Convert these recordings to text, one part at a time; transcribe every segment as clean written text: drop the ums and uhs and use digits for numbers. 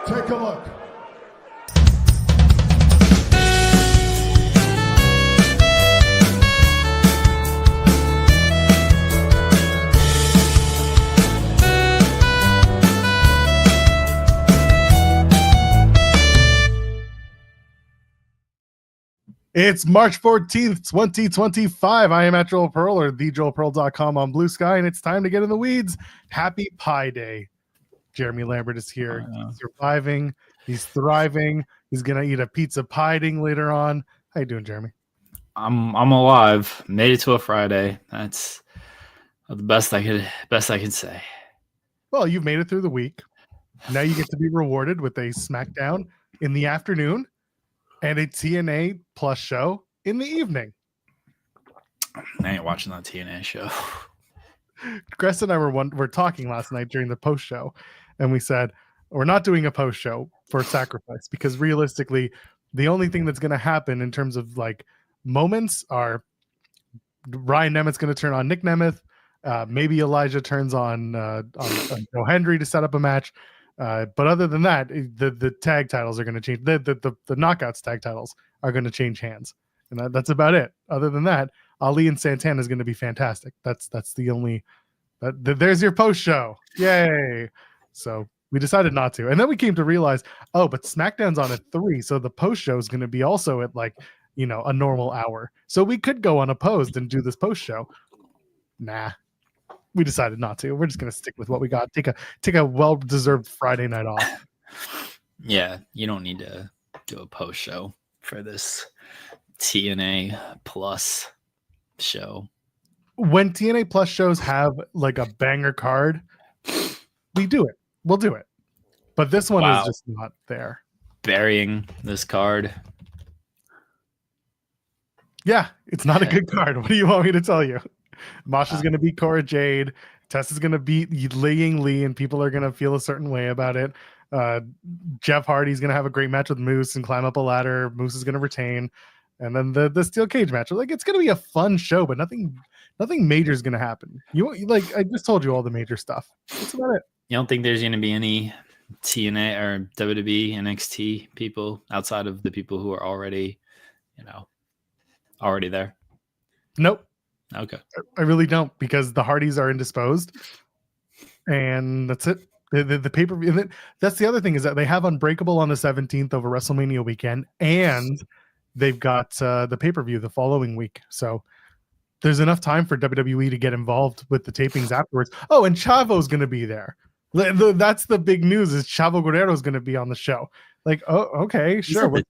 Take a look. It's March 14th, 2025. I am at Joel Pearl or thejoelpearl.com on Blue Sky, and it's time to get in the weeds. Happy Pie Day. Jeremy Lambert is here. He's surviving. He's thriving. He's going to eat a pizza pie-ding later on. How you doing, Jeremy? I'm alive. Made it to a Friday. That's the best I could say. Well, you've made it through the week. Now you get to be rewarded with a Smackdown in the afternoon and a TNA Plus show in the evening. I ain't watching that TNA show. Chris and I were talking last night during the post show, and we said we're not doing a post show for Sacrifice because realistically, the only thing that's going to happen in terms of like moments are Ryan Nemeth's going to turn on Nick Nemeth. Maybe Elijah turns on Joe Hendry to set up a match. But other than that, the tag titles are going to change. The knockouts tag titles are going to change hands, and that's about it. Other than that, Ali and Santana is going to be fantastic. That's the only. There's your post show, yay! So we decided not to, and then we came to realize, oh, but SmackDown's on at 3, so the post show is going to be also at like a normal hour. So we could go unopposed and do this post show. Nah. We decided not to. We're just going to stick with what we got. Take a well-deserved Friday night off. Yeah, you don't need to do a post show for this TNA Plus show. When TNA Plus shows have like a banger card, we do it. We'll do it. But this one is just not there. Burying this card. Yeah, it's not a good card. What do you want me to tell you? Masha's going to beat Cora Jade. Tess is going to beat Ying Lee, and people are going to feel a certain way about it. Jeff Hardy's going to have a great match with Moose and climb up a ladder. Moose is going to retain. And then the steel cage match. Like, it's going to be a fun show, but nothing major is going to happen. I just told you all the major stuff. That's about it. You don't think there's going to be any TNA or WWE NXT people outside of the people who are already there? Nope. Okay. I really don't, because the Hardys are indisposed, and that's it. The pay-per-view. That's the other thing, is that they have Unbreakable on the 17th over WrestleMania weekend, and they've got the pay-per-view the following week. So there's enough time for WWE to get involved with the tapings afterwards. Oh, and Chavo's going to be there. That's the big news, is Chavo Guerrero is going to be on the show. Like, oh, okay, sure.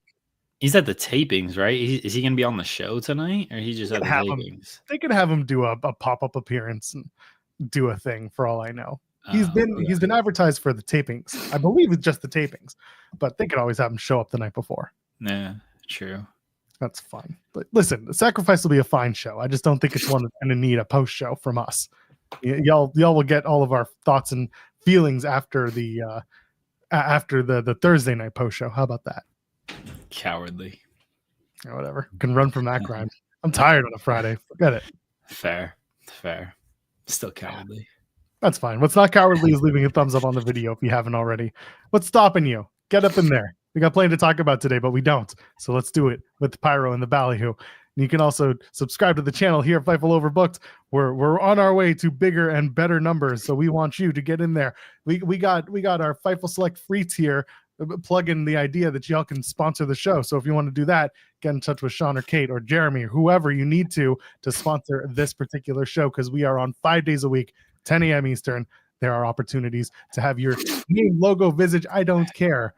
He's at the tapings, right? Is he going to be on the show tonight, or he just at the tapings? They could have him do a pop-up appearance and do a thing, for all I know. He's been advertised for the tapings. I believe it's just the tapings, but they could always have him show up the night before. Yeah, true. That's fine. But listen, the Sacrifice will be a fine show. I just don't think it's one that's going to need a post show from us. Y'all will get all of our thoughts and feelings after the Thursday night post show. How about that? Cowardly. Yeah, whatever. Can run from that grind. I'm tired on a Friday. Forget it. Fair. Still cowardly. That's fine. What's not cowardly is leaving a thumbs up on the video if you haven't already. What's stopping you? Get up in there. We got plenty to talk about today, but we don't. So let's do it with the Pyro and the Ballyhoo. And you can also subscribe to the channel here at Fightful Overbooked. We're on our way to bigger and better numbers, so we want you to get in there. We got our Fightful Select free tier. Plug in the idea that y'all can sponsor the show. So if you want to do that, get in touch with Sean or Kate or Jeremy or whoever you need to sponsor this particular show, because we are on 5 days a week, 10 a.m. Eastern. There are opportunities to have your name, logo, visage. I don't care.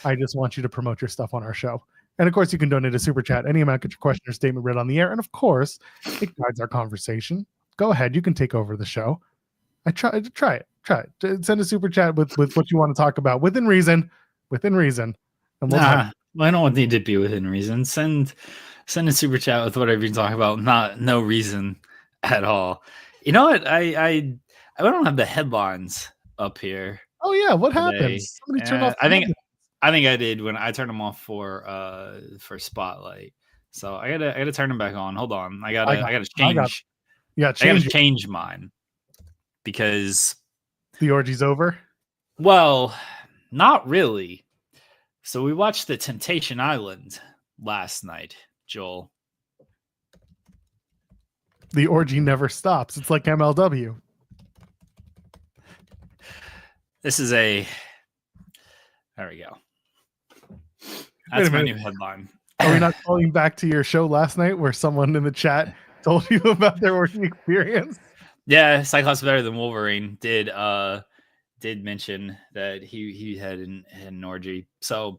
I just want you to promote your stuff on our show. And of course, you can donate a super chat. Any amount, get your question or statement read on the air. And of course, it guides our conversation. Go ahead. You can take over the show. Try it. Send a super chat with what you want to talk about within reason. And I don't need to be within reason. Send a super chat with whatever you're talking about. No reason at all. You know what? I don't have the headlines up here. Oh yeah, what happened? Somebody turned off. I think I did when I turned them off for Spotlight. So I gotta turn them back on. Hold on, I gotta change. I gotta change mine because the orgy's over. Well, Not really. So we watched the Temptation Island last night, Joel. The orgy never stops. It's like MLW. This is a. There we go. That's my new headline. Are we not calling back to your show last night where someone in the chat told you about their orgy experience? Yeah, Cyclops Better Than Wolverine did mention that he had an orgy. So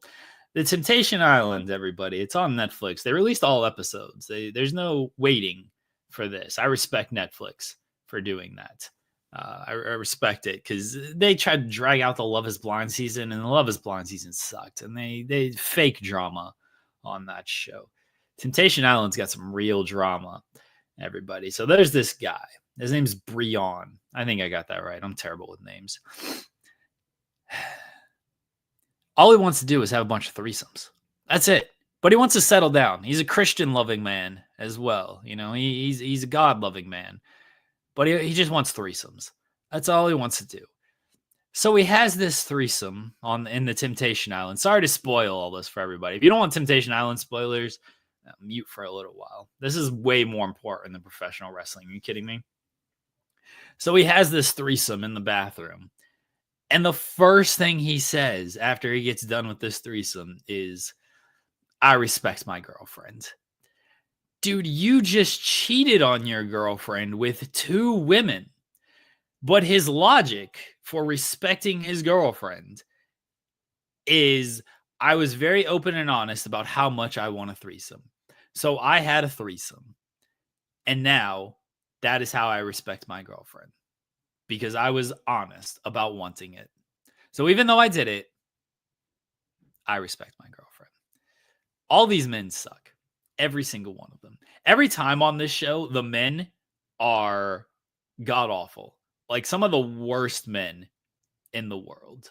the Temptation Island, everybody, it's on Netflix. They released all episodes. There's no waiting for this. I respect Netflix for doing that. I respect it because they tried to drag out the Love Is Blind season, and the Love Is Blind season sucked, and they fake drama on that show. Temptation Island's got some real drama, everybody. So there's this guy. His name's Breon. I think I got that right. I'm terrible with names. All he wants to do is have a bunch of threesomes. That's it. But he wants to settle down. He's a Christian-loving man as well. You know, he's a God-loving man. But he just wants threesomes. That's all he wants to do. So he has this threesome in the Temptation Island. Sorry to spoil all this for everybody. If you don't want Temptation Island spoilers, mute for a little while. This is way more important than professional wrestling. Are you kidding me? So he has this threesome in the bathroom. And the first thing he says after he gets done with this threesome is, I respect my girlfriend. Dude, you just cheated on your girlfriend with 2 women. But his logic for respecting his girlfriend is, I was very open and honest about how much I want a threesome. So I had a threesome. And now that is how I respect my girlfriend. Because I was honest about wanting it. So even though I did it, I respect my girlfriend. All these men suck. Every single one of them. Every time on this show, the men are god-awful. Like some of the worst men in the world.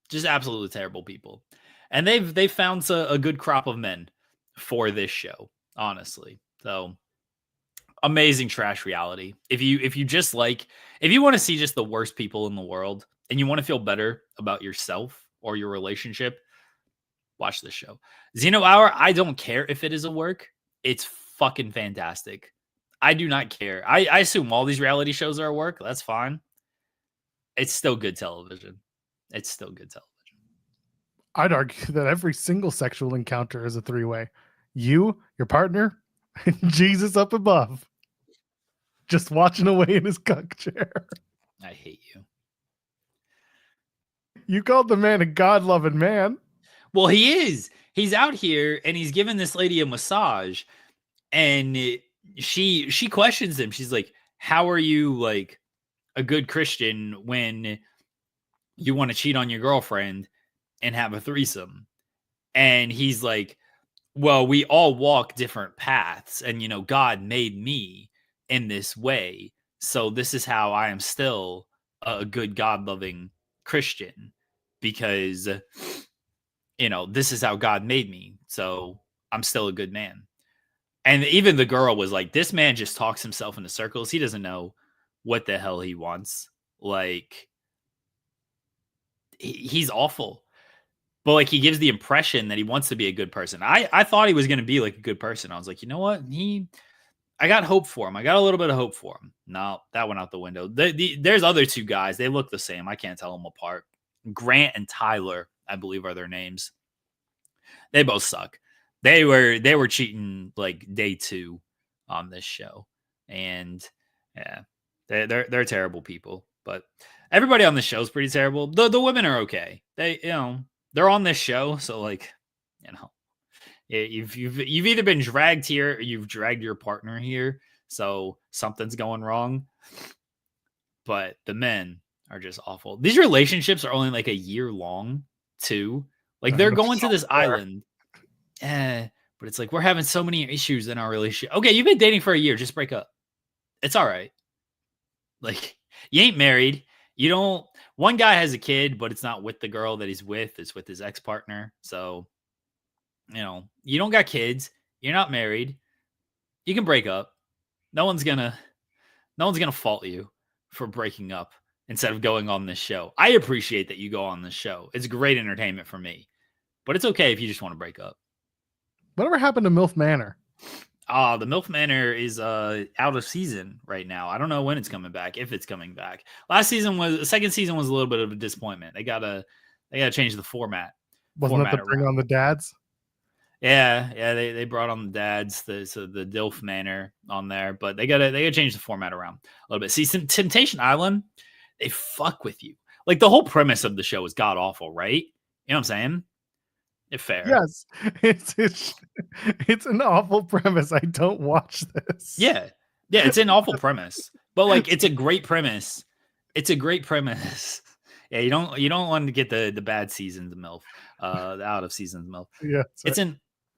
Just absolutely terrible people. And they've found a good crop of men for this show, honestly. So amazing trash reality. If you want to see just the worst people in the world and you want to feel better about yourself or your relationship, watch this show. Xeno Hour, I don't care if it is a work. It's fucking fantastic. I do not care. I assume all these reality shows are a work. That's fine. It's still good television. It's still good television. I'd argue that every single sexual encounter is a 3-way. You, your partner, and Jesus up above. Just watching away in his cuck chair. I hate you. You called the man a God-loving man. Well, he is. He's out here and he's giving this lady a massage, and she questions him. She's like, "How are you like a good Christian when you want to cheat on your girlfriend and have a threesome?" And he's like, "Well, we all walk different paths, and God made me in this way, so this is how I am still a good God-loving Christian, because this is how God made me, so I'm still a good man." And even the girl was like, "This man just talks himself into circles. He doesn't know what the hell he wants. Like, he's awful." But like, he gives the impression that he wants to be a good person. I thought he was going to be like a good person. I was like, you know what? I got hope for him. I got a little bit of hope for him. No, that went out the window. There's other 2 guys. They look the same. I can't tell them apart. Grant and Tyler, I believe, are their names. They both suck. They were cheating like day 2 on this show, and yeah, they're terrible people. But everybody on this show is pretty terrible. The women are okay. They're on this show, so like, you've either been dragged here or you've dragged your partner here, so something's going wrong. But the men are just awful. These relationships are only like a year long too. Like, they're going to this island. But it's like, we're having so many issues in our relationship. Okay, you've been dating for a year. Just break up. It's all right. Like, you ain't married. You don't. One guy has a kid, but it's not with the girl that he's with. It's with his ex-partner. So, you don't got kids. You're not married. You can break up. No one's gonna fault you for breaking up instead of going on this show. I appreciate that you go on this show. It's great entertainment for me. But it's okay if you just want to break up. Whatever happened to MILF Manor? The MILF Manor is out of season right now. I don't know when it's coming back, if it's coming back. The second season was a little bit of a disappointment. They gotta change the format. Wasn't that to bring on the dads? Yeah, they brought on the dads, the DILF Manor on there, but they gotta change the format around a little bit. See, Temptation Island, they fuck with you. Like the whole premise of the show is god awful, right? You know what I'm saying? It's fair. Yes, it's an awful premise. I don't watch this. Yeah, it's an awful premise, but like it's a great premise. It's a great premise. Yeah, you don't want to get the bad seasons of MILF, the out of seasons of MILF. Yeah,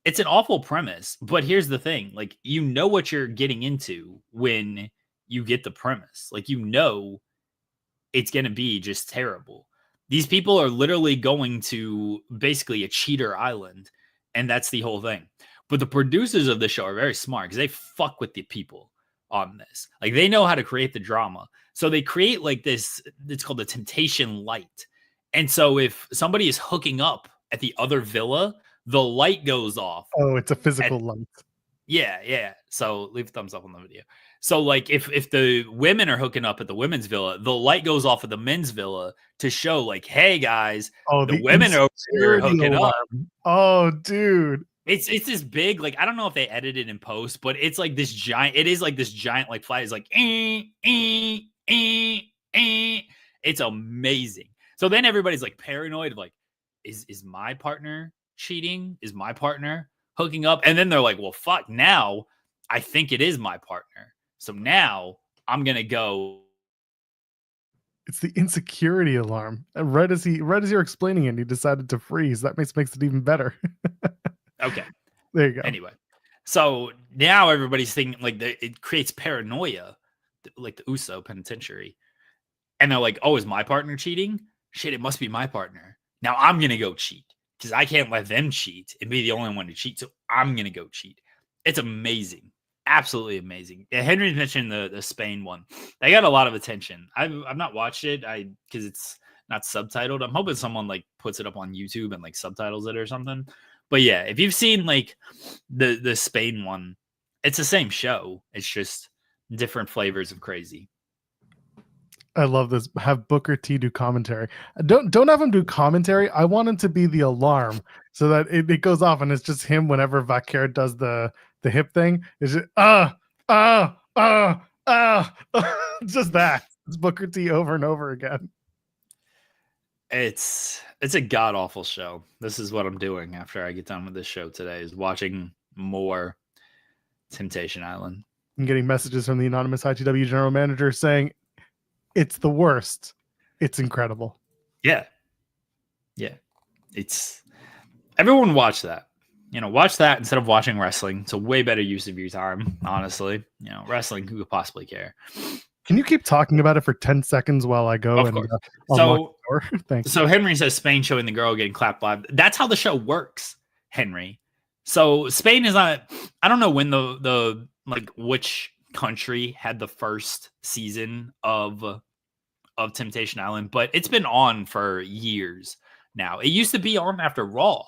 it's an awful premise, but here's the thing: like you know what you're getting into when you get the premise. Like you know it's gonna be just terrible. These people are literally going to basically a cheater island, and that's the whole thing. But the producers of the show are very smart because they fuck with the people on this. Like they know how to create the drama. So they create like this, it's called the Temptation Light. And so if somebody is hooking up at the other villa, the light goes off. Oh, it's a physical light. Yeah. So leave a thumbs up on the video. So like if the women are hooking up at the women's villa, the light goes off at the men's villa to show like, hey guys, the women are hooking up. Oh, dude. It's this big, like, I don't know if they edited in post, but it's like this giant, it is like this giant like flag. It's like it's amazing. So then everybody's like paranoid of like, is my partner cheating? Is my partner hooking up? And then they're like, well, fuck, now I think it is my partner. So now I'm gonna go. It's the insecurity alarm. And right as you're explaining it, he decided to freeze. That makes it even better. Okay. There you go. Anyway, so now everybody's thinking like it creates paranoia, like the USO penitentiary. And they're like, oh, is my partner cheating? Shit, it must be my partner. Now I'm going to go cheat because I can't let them cheat and be the only one to cheat. So I'm going to go cheat. It's amazing. Absolutely amazing. Yeah, Henry mentioned the Spain one. They got a lot of attention. I've not watched it because it's not subtitled. I'm hoping someone like puts it up on YouTube and like subtitles it or something. But yeah, if you've seen like the Spain one, it's the same show. It's just different flavors of crazy. I love this. Have Booker T do commentary. Don't have him do commentary. I want him to be the alarm so that it goes off and it's just him whenever Vaquer does the hip thing. Is it just that. It's Booker T over and over again. It's a god awful show. This is what I'm doing after I get done with this show today, is watching more Temptation Island. I'm getting messages from the anonymous ITW general manager saying it's the worst. It's incredible. Yeah. It's everyone watch that. Watch that instead of watching wrestling. It's a way better use of your time, honestly. Wrestling, who could possibly care? Can you keep talking about it for 10 seconds while I go? Of course. Thanks. So Henry says Spain showing the girl getting clapped live. That's how the show works, Henry. So Spain is not. I don't know when the like which country had the first season of Temptation Island, but it's been on for years now. It used to be on after Raw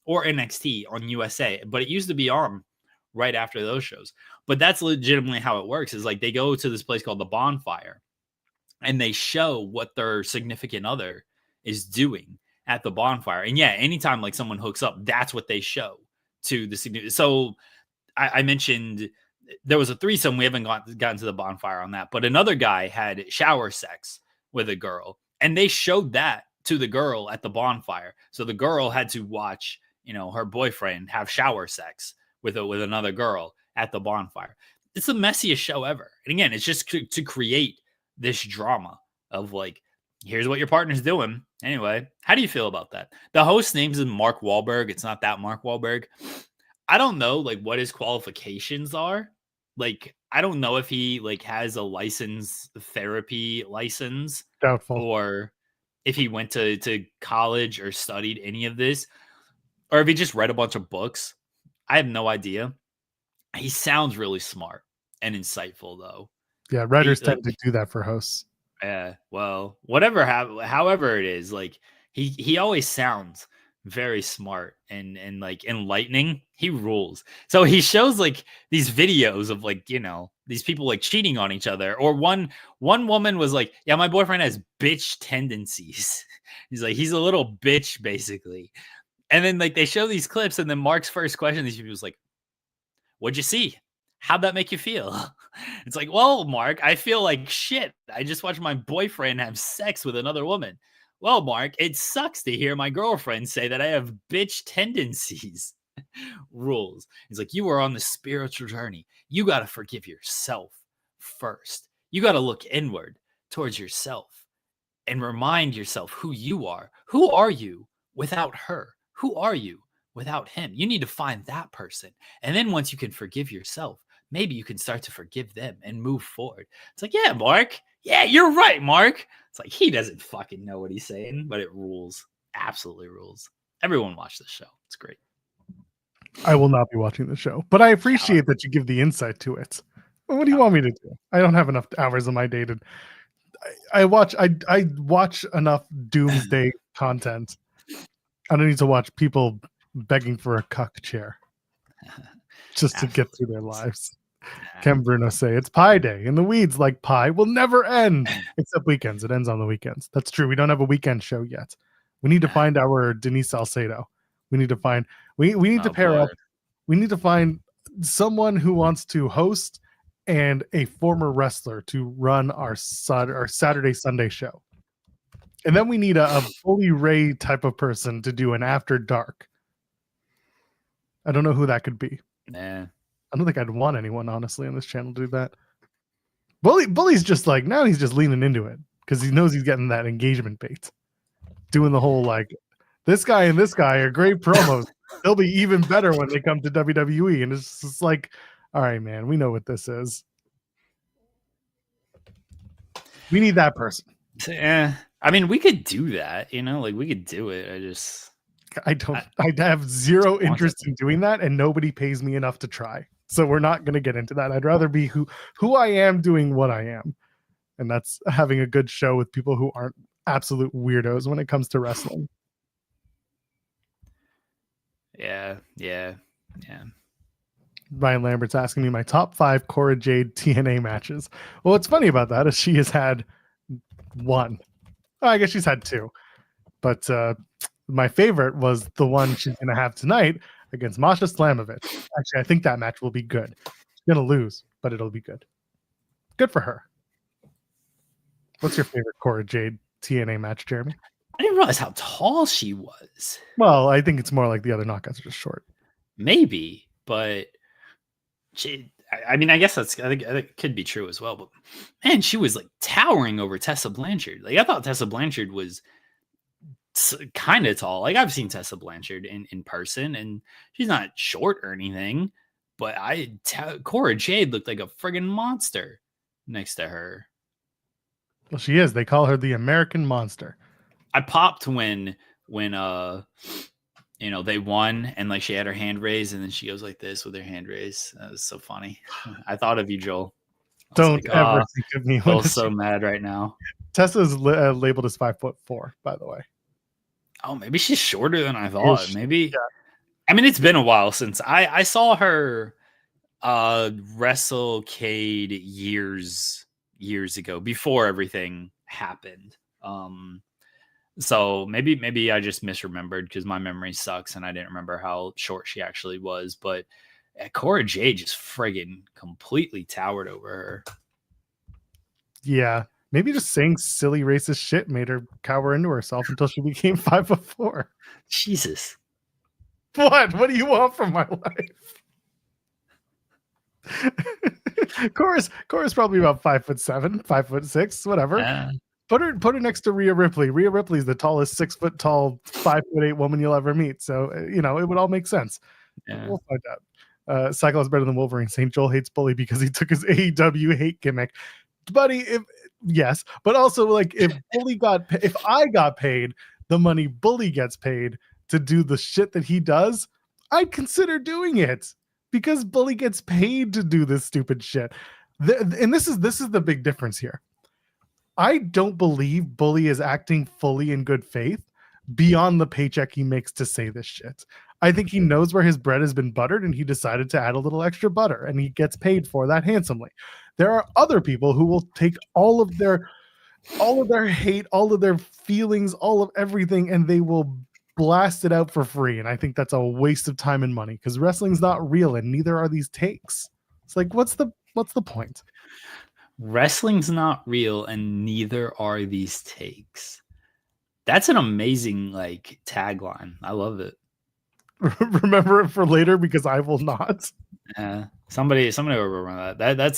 or NXT on USA, but it used to be on right after those shows. But that's legitimately how it works, is like they go to this place called the Bonfire and they show what their significant other is doing at the bonfire. And yeah, anytime like someone hooks up, that's what they show to the significant. So I mentioned there was a threesome. We haven't gotten to the bonfire on that, but another guy had shower sex with a girl and they showed that to the girl at the bonfire. So the girl had to watch, her boyfriend have shower sex with another girl at the bonfire. It's the messiest show ever. And again, it's just to create this drama of like, here's what your partner's doing. Anyway, how do you feel about that? The host name's is Mark Wahlberg. It's not that Mark Wahlberg. I don't know like what his qualifications are. Like, I don't know if he like has a therapy license. Doubtful. Or if he went to college or studied any of this, or if he just read a bunch of books. I have no idea. He sounds really smart and insightful, though. Yeah, writers tend to do that for hosts. Yeah. Well, whatever. However it is, like he always sounds very smart and like enlightening. He rules. So he shows like these videos of like these people like cheating on each other. Or one woman was like, "Yeah, my boyfriend has bitch tendencies." He's like, he's a little bitch basically. And then like they show these clips, and then Mark's first question to these people was like, "What'd you see? How'd that make you feel?" It's like, well, Mark, I feel like shit. I just watched my boyfriend have sex with another woman. Well, Mark, it sucks to hear my girlfriend say that I have bitch tendencies. Rules. He's like, you are on the spiritual journey. You got to forgive yourself first. You got to look inward towards yourself and remind yourself who you are. Who are you without her? Who are you without him? You need to find that person. And then once you can forgive yourself, maybe you can start to forgive them and move forward. It's like, yeah, Mark. Yeah, you're right, Mark. It's like, he doesn't fucking know what he's saying, but it rules. Absolutely rules. Everyone watch this show. It's great. I will not be watching the show, but I appreciate that you give the insight to it. What do you want me to do? I don't have enough hours of my day to. I watch enough doomsday content. I don't need to watch people begging for a cuck chair just to get through their lives. Ken Bruno say it's pie day and the weeds like pie will never end except weekends. It ends on the weekends. That's true. We don't have a weekend show yet. We need to find our Denise Salcedo. We need to find we need to pair up. We need to find someone who wants to host and a former wrestler to run our Saturday Sunday show. And then we need a Bully Ray type of person to do an after dark. I don't know who that could be. Nah. I don't think I'd want anyone, honestly, on this channel to do that. Bully's just like, now he's just leaning into it because he knows he's getting that engagement bait. Doing the whole like, this guy and this guy are great promos. They'll be even better when they come to WWE. And it's just like, all right, man, we know what this is. We need that person. So, I mean, we could do that, like we could do it. I have zero interest in doing that, and nobody pays me enough to try. So we're not going to get into that. I'd rather be who I am doing what I am. And that's having a good show with people who aren't absolute weirdos when it comes to wrestling. Yeah. Ryan Lambert's asking me my top 5 Cora Jade TNA matches. Well, what's funny about that is she has had 1. Oh, I guess she's had 2. But my favorite was the one she's going to have tonight against Masha Slamovich. Actually, I think that match will be good. She's going to lose, but it'll be good. Good for her. What's your favorite Cora Jade TNA match, Jeremy? I didn't realize how tall she was. Well, I think it's more like the other knockouts are just short. Maybe, but I mean, I guess I think it could be true as well. But man, she was like towering over Tessa Blanchard. Like I thought Tessa Blanchard was kind of tall. Like I've seen Tessa Blanchard in person, and she's not short or anything. But Cora Jade looked like a friggin' monster next to her. Well, she is. They call her the American Monster. I popped when they won, and like she had her hand raised, and then she goes like this with her hand raised. That was so funny. I thought of you, Joel. Don't ever think of me. I'm so mad right now. Tessa's labeled as 5'4", by the way. Oh, maybe she's shorter than I thought. Maybe. Yeah. I mean, it's been a while since I saw her wrestle Cade years ago before everything happened. So maybe I just misremembered because my memory sucks and I didn't remember how short she actually was. But Cora Jade just friggin' completely towered over her. Yeah. Maybe just saying silly racist shit made her cower into herself until she became 5'4". Jesus. What? What do you want from my life? Cora's probably about 5'7", 5'6", whatever. Put her next to Rhea Ripley. Rhea Ripley's the tallest 6 foot tall, 5'8" woman you'll ever meet. So it would all make sense. Yeah. We'll find out. Cycle is better than Wolverine. St. Joel hates Bully because he took his AEW hate gimmick. Buddy, yes, but also like if I got paid the money Bully gets paid to do the shit that he does, I'd consider doing it because Bully gets paid to do this stupid shit. And this is the big difference here. I don't believe Bully is acting fully in good faith beyond the paycheck he makes to say this shit. I think he knows where his bread has been buttered and he decided to add a little extra butter and he gets paid for that handsomely. There are other people who will take all of their hate, all of their feelings, all of everything, and they will blast it out for free. And I think that's a waste of time and money because wrestling's not real and neither are these takes. It's like, what's the point? Wrestling's not real and neither are these takes. That's an amazing like tagline. I love it. Remember it for later because I will not. Somebody will remember that. That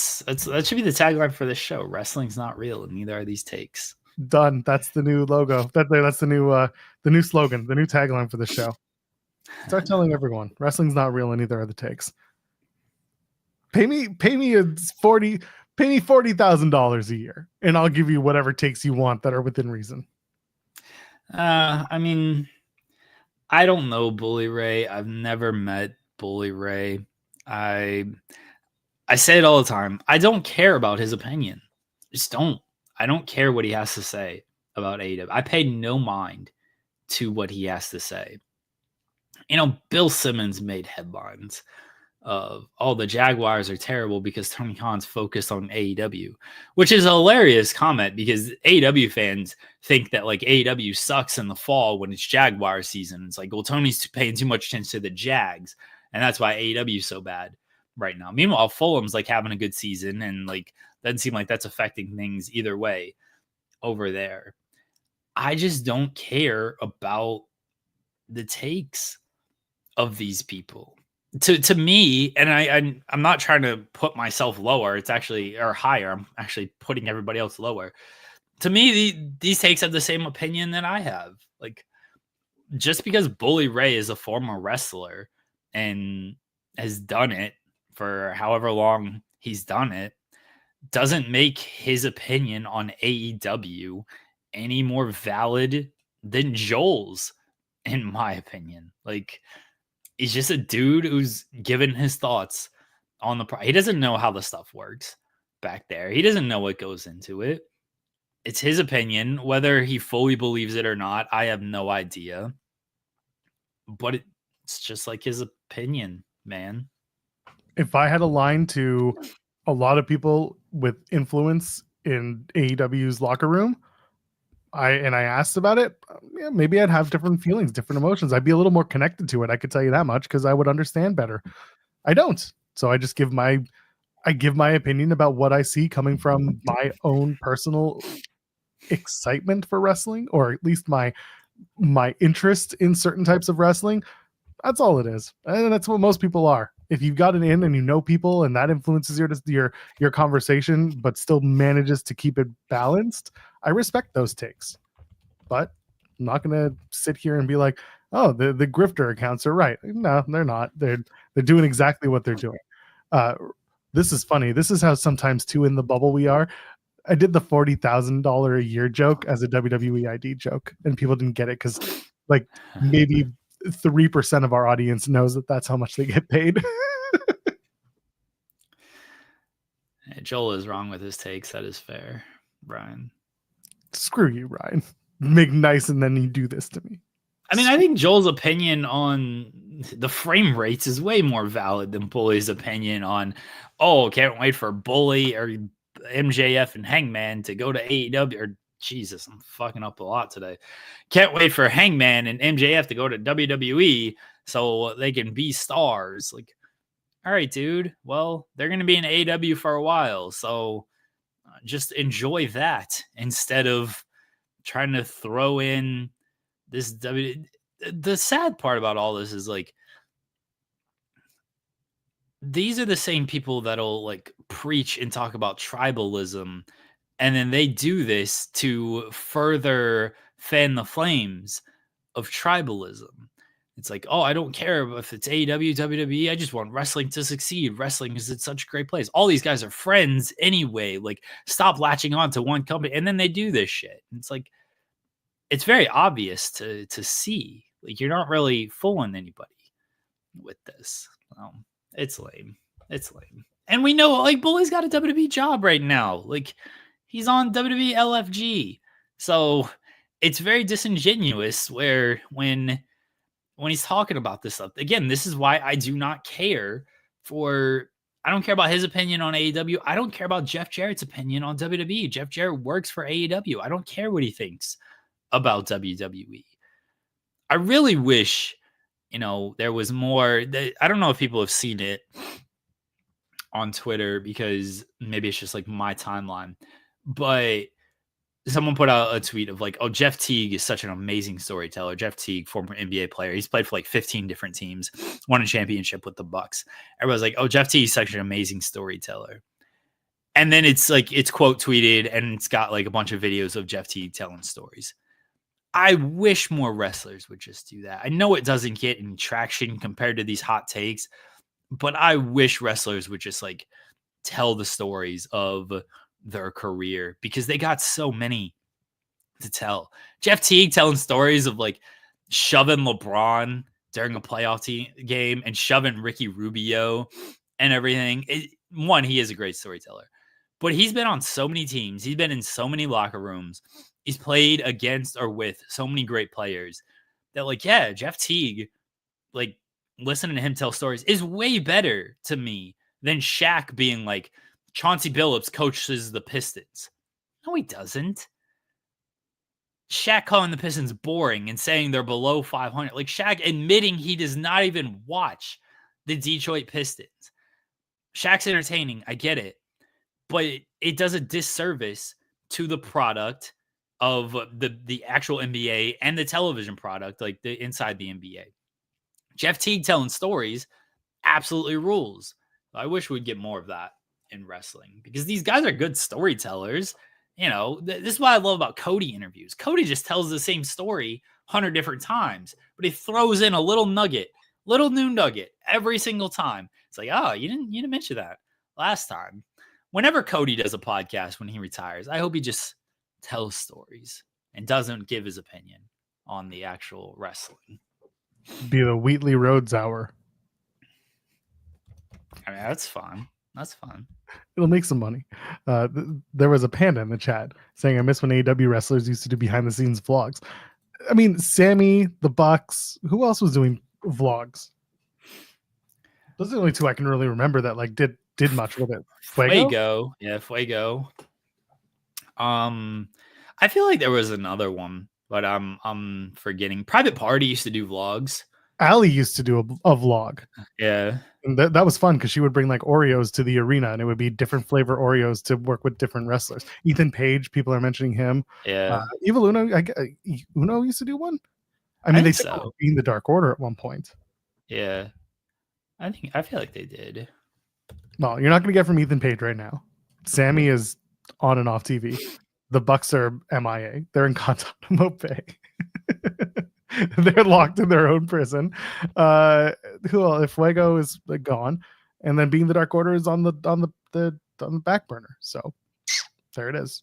should be the tagline for this show. Wrestling's not real and neither are these takes. Done. That's the new logo. That's the new slogan, the new tagline for the show. Start telling everyone wrestling's not real and neither are the takes. Pay me $40,000 a year, and I'll give you whatever takes you want that are within reason. I mean, I don't know Bully Ray. I've never met Bully Ray. I say it all the time. I don't care about his opinion. Just don't. I don't care what he has to say about AEW. I pay no mind to what he has to say. You know, Bill Simmons made headlines of, oh, the Jaguars are terrible because Tony Khan's focused on AEW, which is a hilarious comment because AEW fans think that like AEW sucks in the fall when it's Jaguar season. It's like, well, Tony's paying too much attention to the Jags, and that's why AEW is so bad right now. Meanwhile, Fulham's like having a good season, and like doesn't seem like that's affecting things either way over there. I just don't care about the takes of these people. To me, and I'm not trying to put myself lower. It's actually or higher. I'm actually putting everybody else lower. To me, these takes have the same opinion that I have. Like, just because Bully Ray is a former wrestler and has done it for however long he's done it, doesn't make his opinion on AEW any more valid than Joel's, in my opinion. Like, he's just a dude who's given his thoughts on the he doesn't know how the stuff works back there. He doesn't know what goes into it. It's his opinion. Whether he fully believes it or not, I have no idea. But it's just like his opinion, man. If I had a line to a lot of people with influence in AEW's locker room, I asked about it, yeah, maybe I'd have different feelings, different emotions. I'd be a little more connected to it. I could tell you that much because I would understand better. I don't. So I just give my opinion about what I see coming from my own personal excitement for wrestling, or at least my interest in certain types of wrestling. That's all it is. And that's what most people are. If you've got an in and you know people and that influences your conversation, but still manages to keep it balanced, I respect those takes. But I'm not going to sit here and be like, oh, the grifter accounts are right. No, they're not. They're doing exactly what they're doing. This is funny. This is how sometimes too in the bubble we are. I did the $40,000 a year joke as a WWE ID joke, and people didn't get it because like maybe 3% of our audience knows that that's how much they get paid. Joel is wrong with his takes. That is fair, Brian. Screw you, Ryan. Make nice and then you do this to me. I mean, I think Joel's opinion on the frame rates is way more valid than Bully's opinion on, oh, can't wait for Bully or MJF and Hangman to go to AEW. Or Jesus, I'm fucking up a lot today. Can't wait for Hangman and MJF to go to WWE so they can be stars. Like, all right, dude. Well, they're going to be in AEW for a while, so just enjoy that instead of trying to throw in this The sad part about all this is like these are the same people that'll like preach and talk about tribalism, and then they do this to further fan the flames of tribalism. It's like, oh, I don't care if it's AEW, WWE. I just want wrestling to succeed. Wrestling is in such a great place. All these guys are friends anyway. Like, stop latching on to one company. And then they do this shit. It's like, it's very obvious to see. Like, you're not really fooling anybody with this. It's lame. It's lame. And we know, like, Bully's got a WWE job right now. Like, He's on WWE LFG. So it's very disingenuous where when he's talking about this stuff. Again, this is why I do not care for I don't care about his opinion on AEW. I don't care about Jeff Jarrett's opinion on WWE. Jeff Jarrett works for AEW. I don't care what he thinks about WWE. I really wish, there was more. I don't know if people have seen it on Twitter because maybe it's just like my timeline, but someone put out a tweet of like, oh, Jeff Teague is such an amazing storyteller. Jeff Teague, former NBA player. He's played for like 15 different teams, won a championship with the Bucks. Everybody's like, oh, Jeff Teague is such an amazing storyteller. And then it's quote tweeted and it's got like a bunch of videos of Jeff Teague telling stories. I wish more wrestlers would just do that. I know it doesn't get any traction compared to these hot takes, but I wish wrestlers would just like tell the stories of their career because they got so many to tell. Jeff Teague telling stories of like shoving LeBron during a playoff game and shoving Ricky Rubio and everything. One, he is a great storyteller, but he's been on so many teams. He's been in so many locker rooms. He's played against or with so many great players that like, yeah, Jeff Teague, like listening to him tell stories is way better to me than Shaq being like, Chauncey Billups coaches the Pistons. No, he doesn't. Shaq calling the Pistons boring and saying they're below 500. Like Shaq admitting he does not even watch the Detroit Pistons. Shaq's entertaining. I get it. But it does a disservice to the product of the actual NBA and the television product, like the inside the NBA. Jeff Teague telling stories absolutely rules. I wish we'd get more of that in wrestling because these guys are good storytellers. This is what I love about Cody interviews. Cody just tells the same story 100 different times, but he throws in a little new nugget every single time. It's like, oh, you didn't mention that last time. Whenever Cody does a podcast when he retires, I hope he just tells stories and doesn't give his opinion on the actual wrestling. Be the Wheatley Rhodes hour. I mean, that's fun. It'll make some money. There was a panda in the chat saying, I miss when AEW wrestlers used to do behind the scenes vlogs. I mean, Sammy, the Bucks, who else was doing vlogs? Those are the only two I can really remember that like did much with it. Fuego. Yeah, Fuego. I feel like there was another one, but I'm forgetting. Private Party used to do vlogs. Allie used to do a vlog. Yeah. And that was fun because she would bring like Oreos to the arena and it would be different flavor Oreos to work with different wrestlers. Ethan Page, people are mentioning him. Yeah. Evil Uno used to do one. I mean, they said being the Dark Order at one point. Yeah. I feel like they did. Well, you're not going to get from Ethan Page right now. Sammy is on and off TV. The Bucks are MIA. They're in Guantanamo Bay. They're locked in their own prison. If Fuego is gone, and then being the Dark Order is on the back burner. So there it is.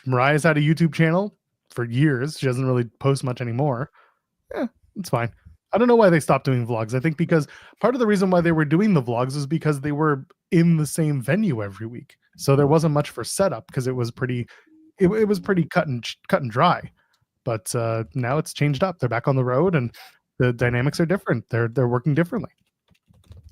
Mariah's had a YouTube channel for years. She doesn't really post much anymore. Yeah, it's fine. I don't know why they stopped doing vlogs. I think because part of the reason why they were doing the vlogs is because they were in the same venue every week. So there wasn't much for setup because it was pretty cut and dry. But now it's changed up. They're back on the road and the dynamics are different. They're working differently.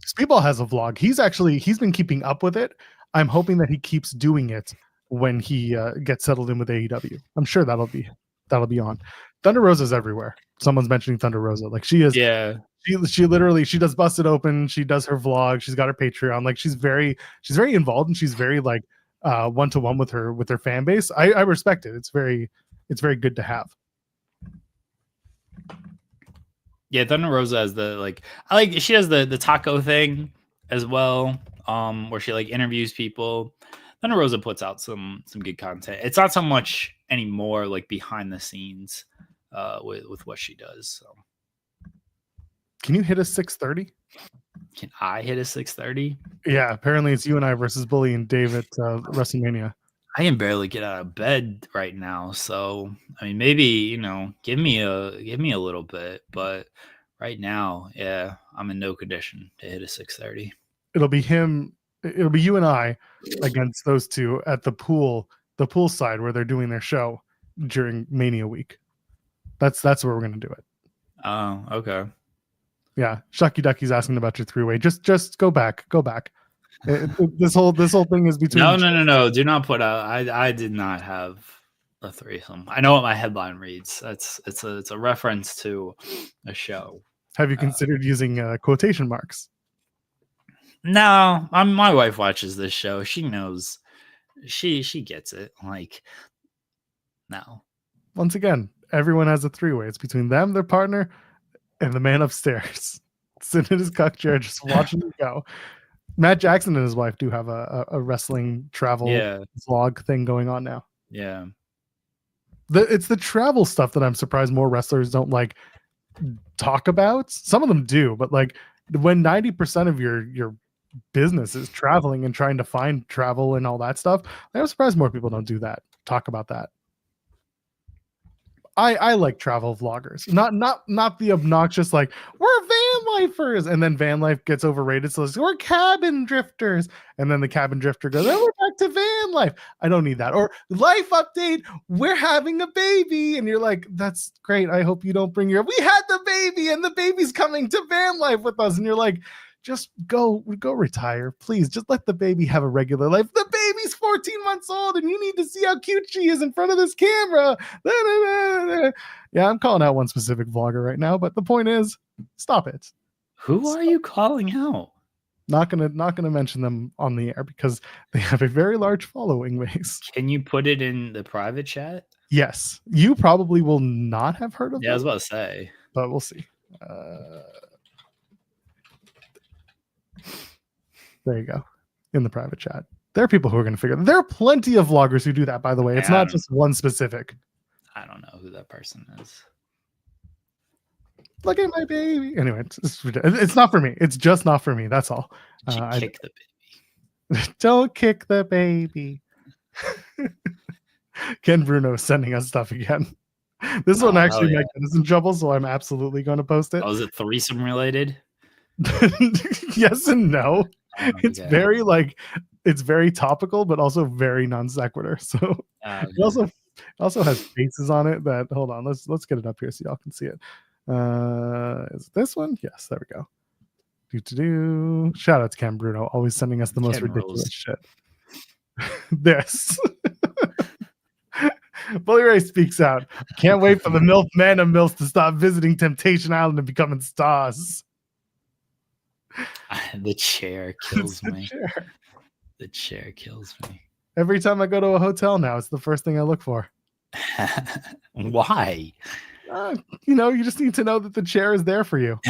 Speedball has a vlog. He's been keeping up with it. I'm hoping that he keeps doing it when he gets settled in with AEW. I'm sure that'll be on. Thunder Rosa's everywhere. Someone's mentioning Thunder Rosa. Like she is. Yeah. She literally does Busted Open. She does her vlog. She's got her Patreon. Like she's very involved and she's very like one-to-one with her fan base. I respect it. It's very good to have. Yeah, Thunder Rosa has she does the taco thing as well, where she like interviews people. Thunder Rosa puts out some good content. It's not so much anymore like behind the scenes with what she does. So can you hit a 630? Can I hit a 630? Yeah, apparently it's you and I versus Bully and Dave at WrestleMania. I can barely get out of bed right now, so I mean, maybe give me a little bit, but right now, yeah, I'm in no condition to hit a 630. It'll be you and I against those two at the pool the poolside where they're doing their show during Mania week. That's where we're gonna do it. Oh, okay. Yeah, Shucky Ducky's asking about your three-way. Just go back. This whole thing is between. No. Do not put out. I did not have a threesome. I know what my headline reads. It's a reference to a show. Have you considered using quotation marks? No, my wife watches this show. She knows. She gets it. Like, no. Once again, everyone has a three-way. It's between them, their partner, and the man upstairs, sitting in his cuck chair, just watching it go. Matt Jackson and his wife do have a wrestling travel vlog thing going on now. Yeah. It's the travel stuff that I'm surprised more wrestlers don't like talk about. Some of them do, but like when 90% of your business is traveling and trying to find travel and all that stuff, I'm surprised more people don't do that. Talk about that. I like travel vloggers, not the obnoxious like we're van lifers, and then van life gets overrated, so it's, we're cabin drifters, and then the cabin drifter goes, oh, we're back to van life. I don't need that. Or life update, we're having a baby, and you're like, that's great. I hope you don't bring we had the baby, and the baby's coming to van life with us, and you're like, just go retire, please. Just let the baby have a regular life. The baby's 14 months old, and you need to see how cute she is in front of this camera. Yeah, I'm calling out one specific vlogger right now, but the point is, stop it. Who are you calling out? Not gonna mention them on the air because they have a very large following base. Can you put it in the private chat? Yes, you probably will not have heard of them. I was about to say, but we'll see. There you go. In the private chat. There are people who are going to figure it. There are plenty of vloggers who do that, by the way. It's not just one specific. I don't know who that person is. Look at my baby. Anyway, it's not for me. It's just not for me. That's all. Kick the baby. Don't kick the baby. Ken Bruno is sending us stuff again. This one actually might get us in trouble, so I'm absolutely going to post it. Oh, is it threesome related? Yes and no. It's very it's very topical, but also very non sequitur. So it also has faces on it that, hold on, let's get it up here so y'all can see it. Is it this one? Yes, there we go. Shout out to Cam Bruno, always sending us the most ridiculous shit. This. Bully Ray speaks out. Can't wait for the MILF man of MILFs to stop visiting Temptation Island and becoming stars. The chair kills me. The chair kills me. Every time I go to a hotel now, it's the first thing I look for. Why? You just need to know that the chair is there for you.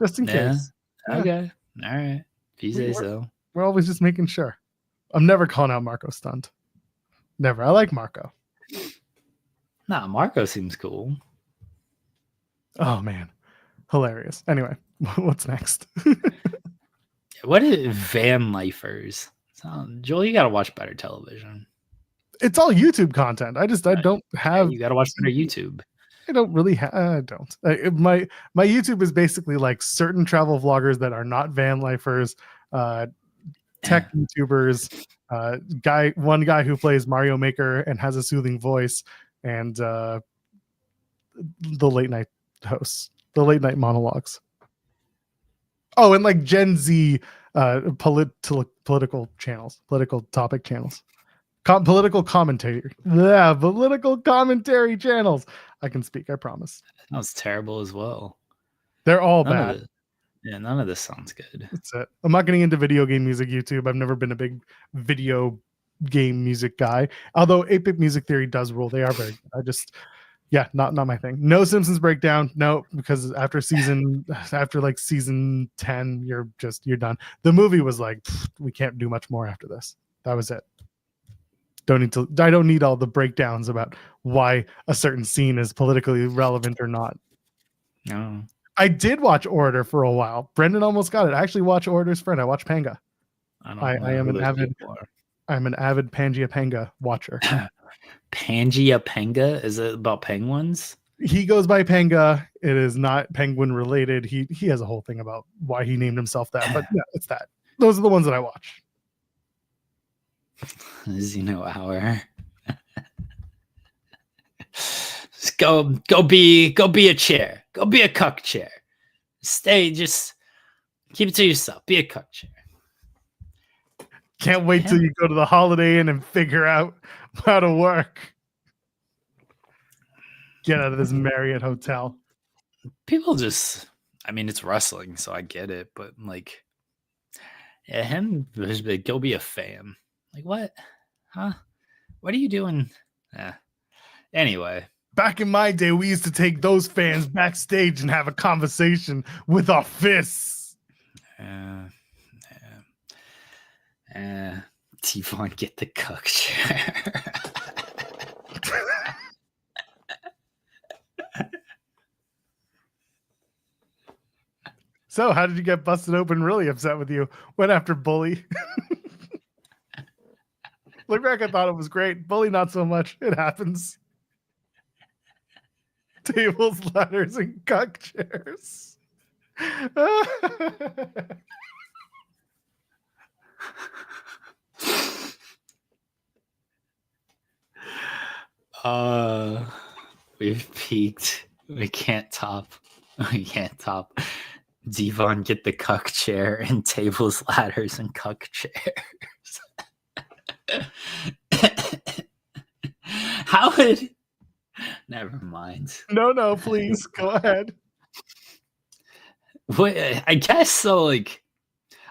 Just in case. Okay. All right. If you say so. We're always just making sure. I'm never calling out Marco Stunt. Never. I like Marco. Nah, Marco seems cool. Oh, man. Hilarious. Anyway, what's next? What is van lifers? Joel, you got to watch better television. It's all YouTube content. I don't have. You got to watch better YouTube. I don't really have. I don't. My YouTube is basically like certain travel vloggers that are not van lifers, tech YouTubers, one guy who plays Mario Maker and has a soothing voice, and the late night hosts, the late night monologues. Oh, and like Gen Z political channels, political topic channels, political commentary. Yeah, political commentary channels. I can speak, I promise. That was terrible as well. They're all bad. None of this sounds good. That's it. I'm not getting into video game music YouTube. I've never been a big video game music guy. Although 8-Bit Music Theory does rule. They are very good. Not my thing. No Simpsons breakdown. No, because after season 10, you're done. The movie was like, we can't do much more after this. That was it. I don't need all the breakdowns about why a certain scene is politically relevant or not. No. I did watch Orator for a while. Brendan almost got it. I actually watch Orator's friend. I watch Panga. I am an avid Pangaea Panga watcher. Pangaea Panga? Is it about penguins? He goes by Panga. It is not penguin related. He has a whole thing about why he named himself that, but yeah, it's that. Those are the ones that I watch. Zeno hour. Just go be a chair. Go be a cuck chair. Stay, just keep it to yourself. Be a cuck chair. Can't wait till you go to the Holiday Inn and figure out how to work. Get out of this Marriott hotel. People just, I mean, it's wrestling, so I get it, but like, yeah, him just like, go be a fan. Like, what? Huh? What are you doing? Anyway. Back in my day, we used to take those fans backstage and have a conversation with our fists. T-Von, get the cuck chair. So, how did you get busted open? Really upset with you? Went after Bully. Look back, I thought it was great. Bully, not so much. It happens. Tables, ladders, and cuck chairs. We've peaked. We can't top. Devon, get the cuck chair and tables, ladders, and cuck chairs. How would... Never mind. No, please go ahead. Wait, I guess so. Like,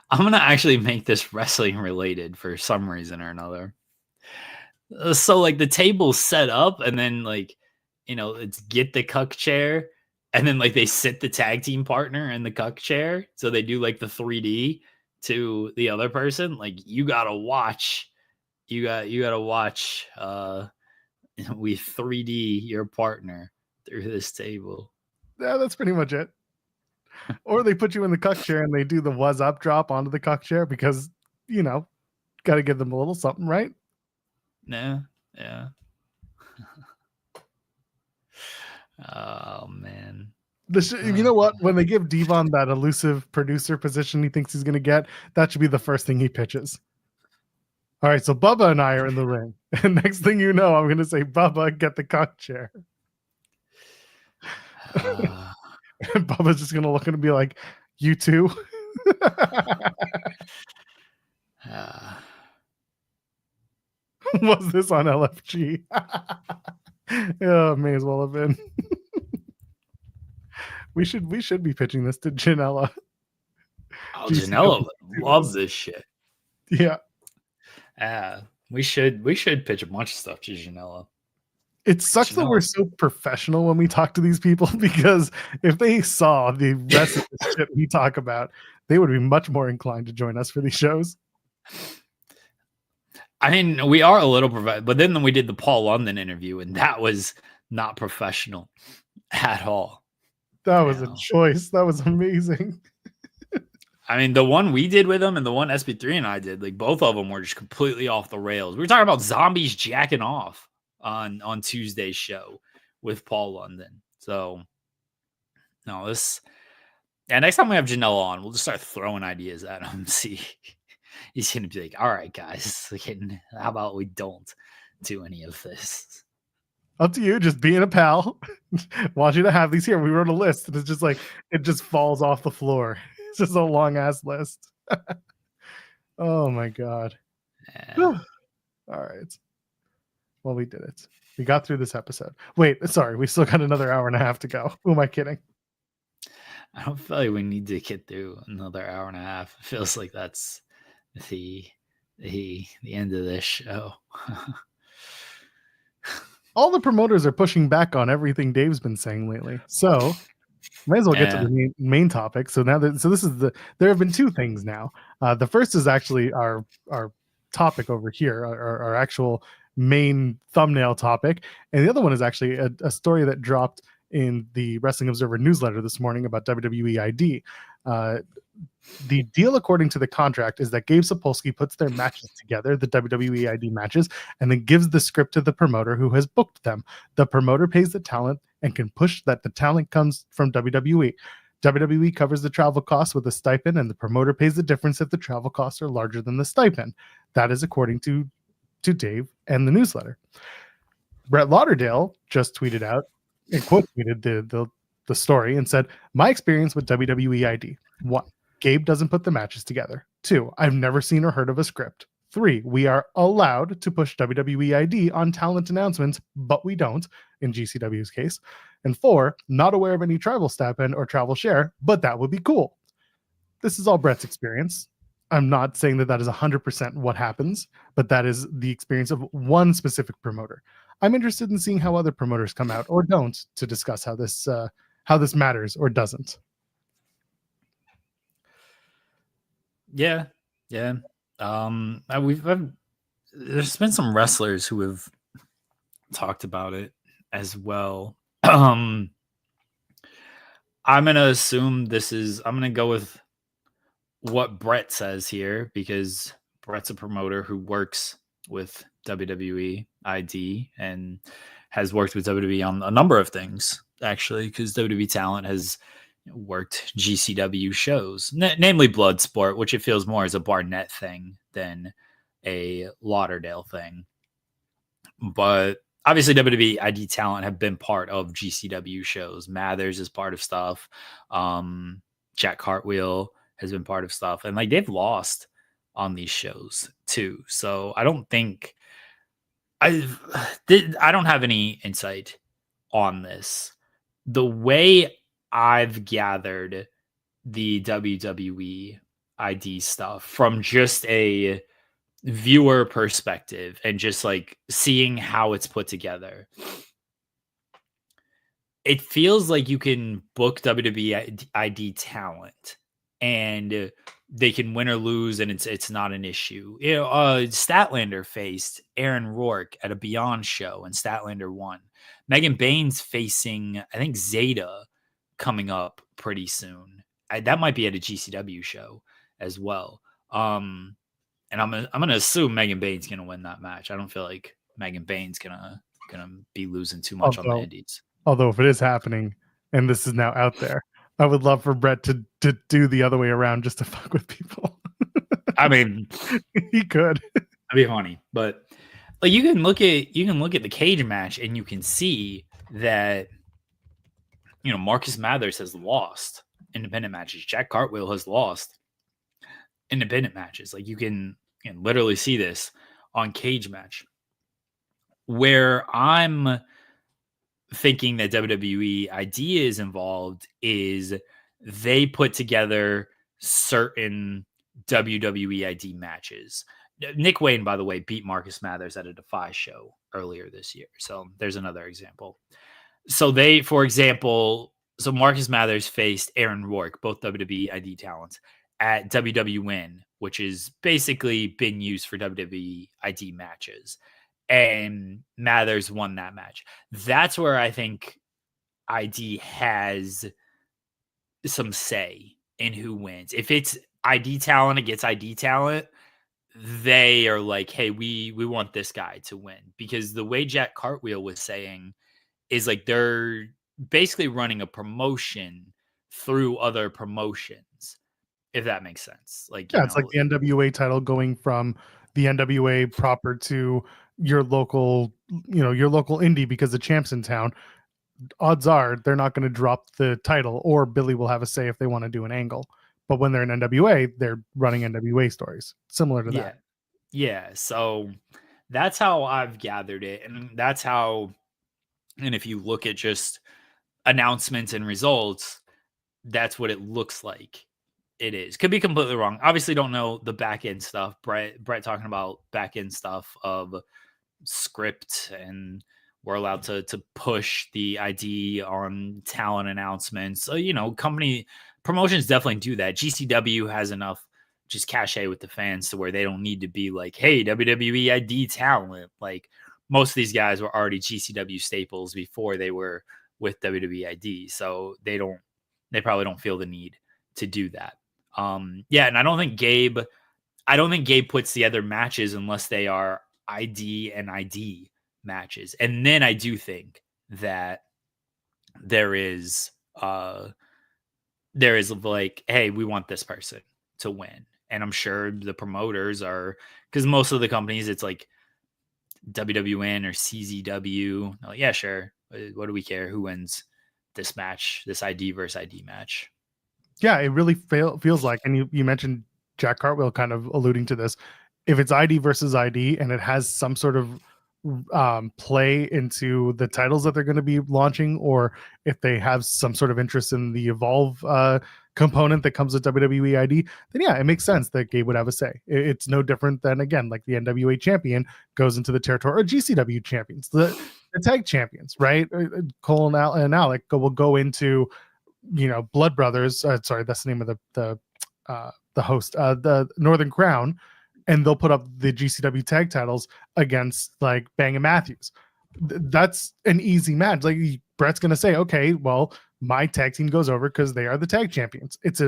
I'm gonna actually make this wrestling related for some reason or another. So, like, the table's set up, and then, like, you know, it's get the cuck chair, and then like they sit the tag team partner in the cuck chair, so they do like the 3D to the other person. Like, you gotta watch. You gotta watch. We 3D your partner through this table. Yeah, that's pretty much it. Or they put you in the cuck chair and they do the was up drop onto the cuck chair because, you know, got to give them a little something, right? Yeah. Oh, man. You know what? When they give Devon that elusive producer position he thinks he's going to get, that should be the first thing he pitches. All right, so Bubba and I are in the ring. And next thing you know, I'm going to say, Bubba, get the cuck chair. And Bubba's just going to look and be like, you too? Was this on LFG? Yeah, may as well have been. We should be pitching this to Janela. Oh, Janela would love this shit. Yeah. We should pitch a bunch of stuff to Janela. It sucks that we're so professional when we talk to these people, because if they saw the rest of the shit we talk about, they would be much more inclined to join us for these shows. I mean, we are a little professional, but then we did the Paul London interview, and that was not professional at all. That was a choice. That was amazing. I mean, the one we did with him and the one SB3 and I did, like, both of them were just completely off the rails. We were talking about zombies jacking off on Tuesday's show with Paul London. So, no, this... Yeah, next time we have Janela on, we'll just start throwing ideas at him. See, he's going to be like, all right, guys, how about we don't do any of this? Up to you, just being a pal. Want you to have these here. We wrote a list, and it's just like, it just falls off the floor. It's just a long ass list. Oh my God. Yeah. All right. Well, we did it. We got through this episode. Wait, sorry. We still got another hour and a half to go. Who am I kidding? I don't feel like we need to get through another hour and a half. It feels like that's the end of this show. All the promoters are pushing back on everything Dave's been saying lately. So might as well get to the main topic. So now there have been two things now. The first is actually our topic over here, our actual main thumbnail topic. And the other one is actually a story that dropped in the Wrestling Observer newsletter this morning about WWE ID. The deal, according to the contract, is that Gabe Sapolsky puts their matches together, the WWE ID matches, and then gives the script to the promoter who has booked them. The promoter pays the talent and can push that the talent comes from WWE. WWE covers the travel costs with a stipend, and the promoter pays the difference if the travel costs are larger than the stipend. That is according to to Dave and the newsletter. Brett Lauderdale just tweeted out and quote tweeted the story and said, "My experience with WWE ID: 1. Gabe doesn't put the matches together. 2. I've never seen or heard of a script. 3. We are allowed to push WWE ID on talent announcements, but we don't, in GCW's case. And 4. Not aware of any travel stipend or travel share, but that would be cool." This is all Brett's experience. I'm not saying that is 100% what happens, but that is the experience of one specific promoter. I'm interested in seeing how other promoters come out or don't to discuss how this matters or doesn't. Yeah. There's been some wrestlers who have talked about it as well. I'm gonna assume I'm gonna go with what Brett says here, because Brett's a promoter who works with WWE ID and has worked with WWE on a number of things, actually, because WWE Talent has worked GCW shows, namely Bloodsport, which it feels more as a Barnett thing than a Lauderdale thing. But obviously WWE ID Talent have been part of GCW shows. Mathers is part of stuff. Jack Cartwheel has been part of stuff, and like they've lost on these shows too. So I don't think I don't have any insight on this. The way I've gathered the WWE ID stuff from just a viewer perspective and just like seeing how it's put together, it feels like you can book WWE ID Talent and they can win or lose, and it's not an issue. You know, Statlander faced Aaron Rourke at a Beyond show, and Statlander won. Megan Baines facing, I think, Zeta coming up pretty soon. That might be at a GCW show as well. And I'm gonna assume Megan Baines gonna win that match. I don't feel like Megan Baines gonna be losing too much on the indies. Although if it is happening and this is now out there, I would love for Brett to do the other way around just to fuck with people. I mean, he could. That'd be funny, but like you can look at the cage match and you can see that, you know, Marcus Mathers has lost independent matches. Jack Cartwheel has lost independent matches. Like you can literally see this on cage match. Where I'm thinking that WWE ID is involved is they put together certain WWE ID matches. Nick Wayne, by the way, beat Marcus Mathers at a Defy show earlier this year. So there's another example. So so Marcus Mathers faced Aaron Rourke, both WWE ID talents, at WWN, which is basically been used for WWE ID matches. And Mathers won that match. That's where I think ID has some say in who wins. If it's ID talent against ID talent, they are like, hey, we want this guy to win. Because the way Jack Cartwheel was saying is like they're basically running a promotion through other promotions, if that makes sense. Like, yeah, it's like the NWA title going from the NWA proper to your local indie because the champ's in town. Odds are they're not going to drop the title, or Billy will have a say if they want to do an angle. But when they're in NWA, they're running NWA stories similar to that. Yeah. So that's how I've gathered it. And that's how, and if you look at just announcements and results, that's what it looks like it is. Could be completely wrong. Obviously don't know the back end stuff. Brett talking about back end stuff of script, and we're allowed to push the ID on talent announcements. So, company promotions definitely do that. GCW has enough just cachet with the fans to where they don't need to be like, hey, WWE ID talent. Like most of these guys were already GCW staples before they were with WWE ID. So they probably don't feel the need to do that. And I don't think Gabe puts together matches unless they are ID and ID matches. And then I do think that there is like, hey, we want this person to win. And I'm sure the promoters are, because most of the companies, it's like WWN or CZW. Like, yeah, sure. What do we care who wins this match, this ID versus ID match? Yeah, it really feels like, and you mentioned Jack Cartwheel kind of alluding to this. If it's ID versus ID and it has some sort of play into the titles that they're going to be launching, or if they have some sort of interest in the Evolve component that comes with WWE ID, then yeah, it makes sense that Gabe would have a say. It's no different than, again, like the NWA champion goes into the territory, or GCW champions, the tag champions, right? Cole and Alec will go into, Blood Brothers. Sorry, that's the name of the host, the Northern Crown, and they'll put up the GCW tag titles against like Bang and Matthews. That's an easy match. Like Brett's gonna say, okay, well, my tag team goes over because they are the tag champions. If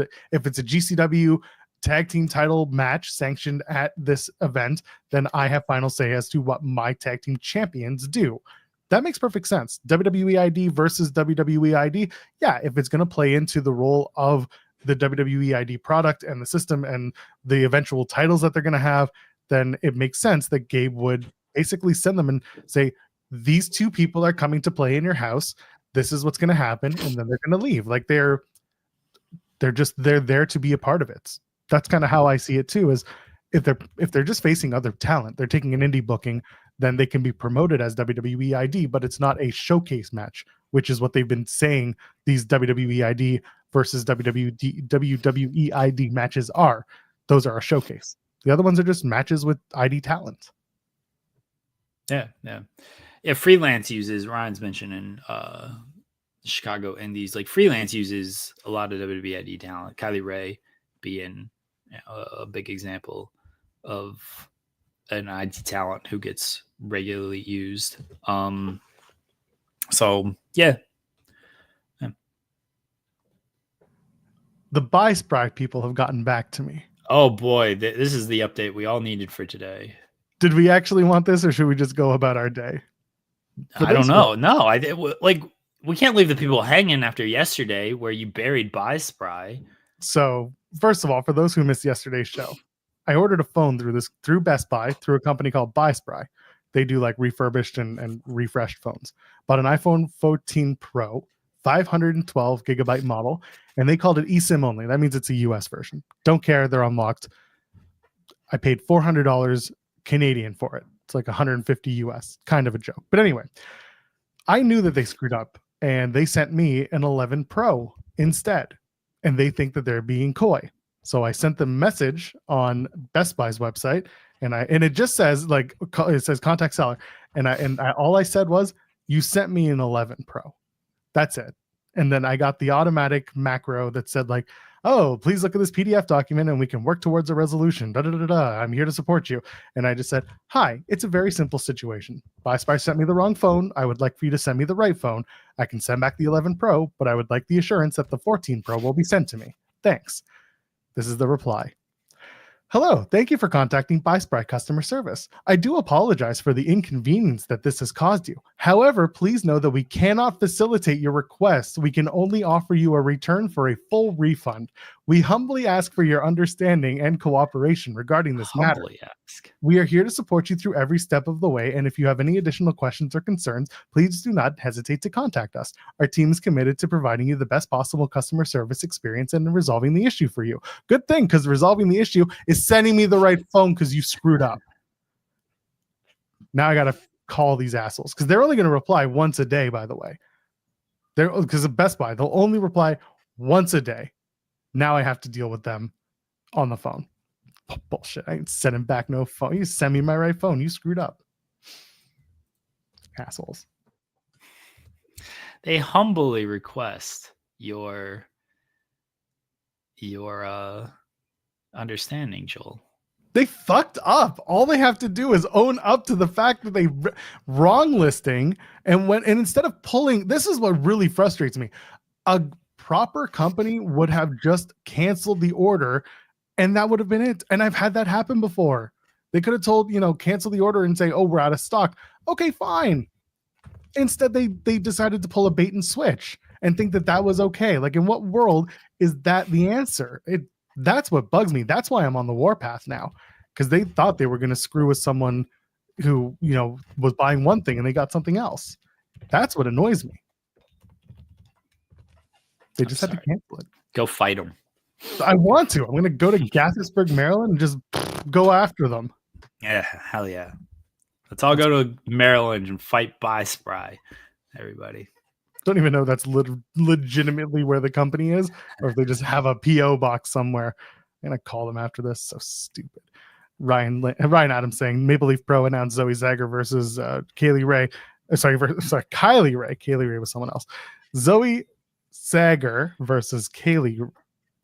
it's a GCW tag team title match sanctioned at this event, then I have final say as to what my tag team champions do. That makes perfect sense. WWE ID versus WWE ID. Yeah, if it's going to play into the role of the WWE ID product and the system and the eventual titles that they're going to have, then it makes sense that Gabe would basically send them and say, these two people are coming to play in your house. This is what's going to happen. And then they're going to leave. Like they're there to be a part of it. That's kind of how I see it too, is if they're just facing other talent, they're taking an indie booking, then they can be promoted as WWE ID, but it's not a showcase match, which is what they've been saying these WWE ID versus WWE ID matches are. Those are a showcase. The other ones are just matches with ID talent. Yeah. Freelance uses, Ryan's mentioning Chicago Indies, like Freelance uses a lot of WWE ID talent. Kylie Ray being a big example of an ID talent who gets regularly used. So yeah. The Buy Spry people have gotten back to me. Oh boy, this is the update we all needed for today. Did we actually want this, or should we just go about our day? I don't know. No, we can't leave the people hanging after yesterday where you buried Buy Spry. So first of all, for those who missed yesterday's show, I ordered a phone through Best Buy through a company called Buy Spry. They do like refurbished and refreshed phones. Bought an iPhone 14 Pro, 512 gigabyte model, and they called it eSIM only. That means it's a US version. Don't care, they're unlocked. I paid $400 Canadian for it. It's like 150 US, kind of a joke. But anyway, I knew that they screwed up and they sent me an 11 Pro instead. And they think that they're being coy. So I sent them a message on Best Buy's website, and it just says it says contact seller, and all I said was, you sent me an 11 Pro. That's it. And then I got the automatic macro that said like, oh, please look at this PDF document and we can work towards a resolution. I'm here to support you. And I just said, hi, it's a very simple situation. Buy Spy sent me the wrong phone. I would like for you to send me the right phone. I can send back the 11 Pro, but I would like the assurance that the 14 Pro will be sent to me. Thanks. This is the reply. Hello, thank you for contacting Buy Spry customer service. I do apologize for the inconvenience that this has caused you. However, please know that we cannot facilitate your request. We can only offer you a return for a full refund. We humbly ask for your understanding and cooperation regarding this matter. We are here to support you through every step of the way, and if you have any additional questions or concerns, please do not hesitate to contact us. Our team is committed to providing you the best possible customer service experience and resolving the issue for you. Good thing, because resolving the issue is sending me the right phone because you screwed up. Now I got to call these assholes because they're only going to reply once a day, by the way. Because of Best Buy, they'll only reply once a day. Now I have to deal with them on the phone. Oh, bullshit. I ain't sending back no phone. You send me my right phone. You screwed up. Assholes. They humbly request your understanding, Joel. They fucked up. All they have to do is own up to the fact that they wrong listing and instead of pulling, this is what really frustrates me. A proper company would have just canceled the order and that would have been it. And I've had that happen before. They could have told, cancel the order and say, oh, we're out of stock. Okay, fine. Instead, they decided to pull a bait and switch and think that was okay. Like, in what world is that the answer? That's what bugs me. That's why I'm on the warpath now, because they thought they were going to screw with someone who, you know, was buying one thing and they got something else. That's what annoys me. They just had to cancel it. Go fight them. I want to. I'm going to go to Gaithersburg, Maryland, and just go after them. Yeah, hell yeah. Let's all go to Maryland and fight Buy Spry, everybody. Don't even know that's legitimately where the company is, or if they just have a PO box somewhere. I'm going to call them after this. So stupid. Ryan Adams saying Maple Leaf Pro announced Zoe Zager versus Kylie Ray. Kylie Ray. Kylie Ray was someone else. Zoe Zager versus Kylie.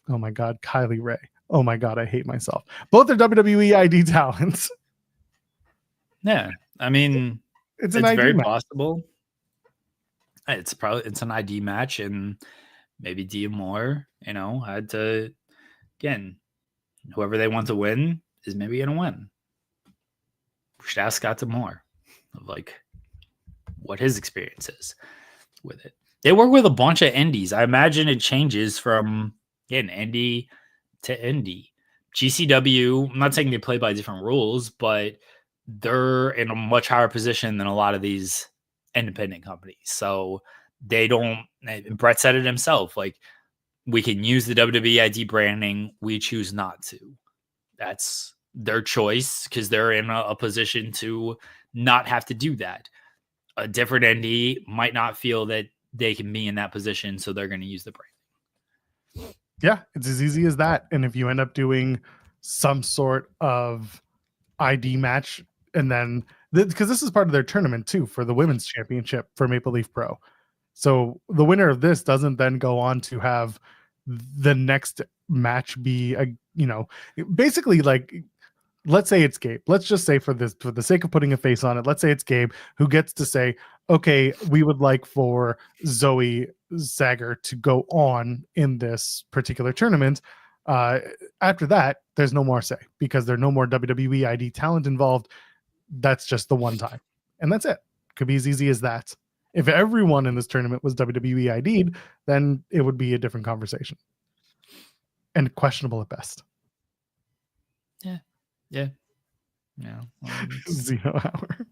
Oh my God, Kylie Ray. Oh my God, I hate myself. Both are WWE ID talents. Yeah, I mean, it's very possible. It's an ID match, and maybe Dia Moore, you know, had to, again, whoever they want to win is maybe gonna win. We should ask Scott D'Amore of like what his experience is with it. They work with a bunch of indies. I imagine it changes from indie to indie. GCW, I'm not saying they play by different rules, but they're in a much higher position than a lot of these independent companies. So they don't, Brett said it himself, like, we can use the WWE ID branding. We choose not to. That's their choice because they're in a position to not have to do that. A different indie might not feel that they can be in that position, so they're going to use the brand. Yeah, it's as easy as that. And if you end up doing some sort of ID match, and then because this is part of their tournament too for the women's championship for Maple Leaf Pro, so the winner of this doesn't then go on to have the next match be a, you know, basically, like, let's say it's Gabe. Let's just say for the sake of putting a face on it, let's say it's Gabe who gets to say, okay, we would like for Zoe Zager to go on in this particular tournament. After that, there's no more say because there's no more WWE ID talent involved. That's just the one time. And that's it. Could be as easy as that. If everyone in this tournament was WWE ID'd, then it would be a different conversation. And questionable at best. Yeah. Zeno Hour.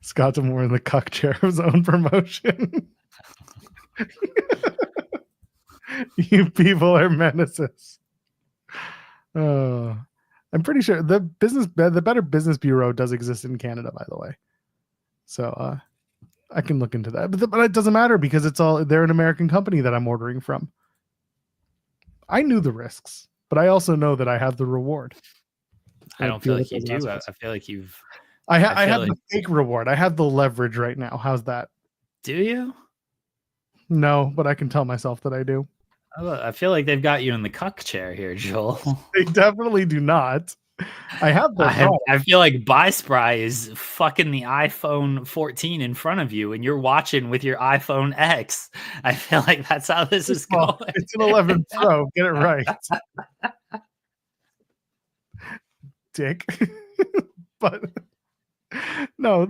Scott D'Amore in the cuck chair of his own promotion. You people are menaces. I'm pretty sure the Better Business Bureau does exist in Canada, by the way. So I can look into that. But it doesn't matter because they're an American company that I'm ordering from. I knew the risks, but I also know that I have the reward. I don't feel like you do. I feel like you've. I have the fake reward. I have the leverage right now. How's that? Do you? No, but I can tell myself that I do. I feel like they've got you in the cuck chair here, Joel. They definitely do not. I have the. I feel like Buy Spry is fucking the iPhone 14 in front of you, and you're watching with your iPhone X. I feel like that's how this is going. It's an 11 Pro. Get it right, dick. But no.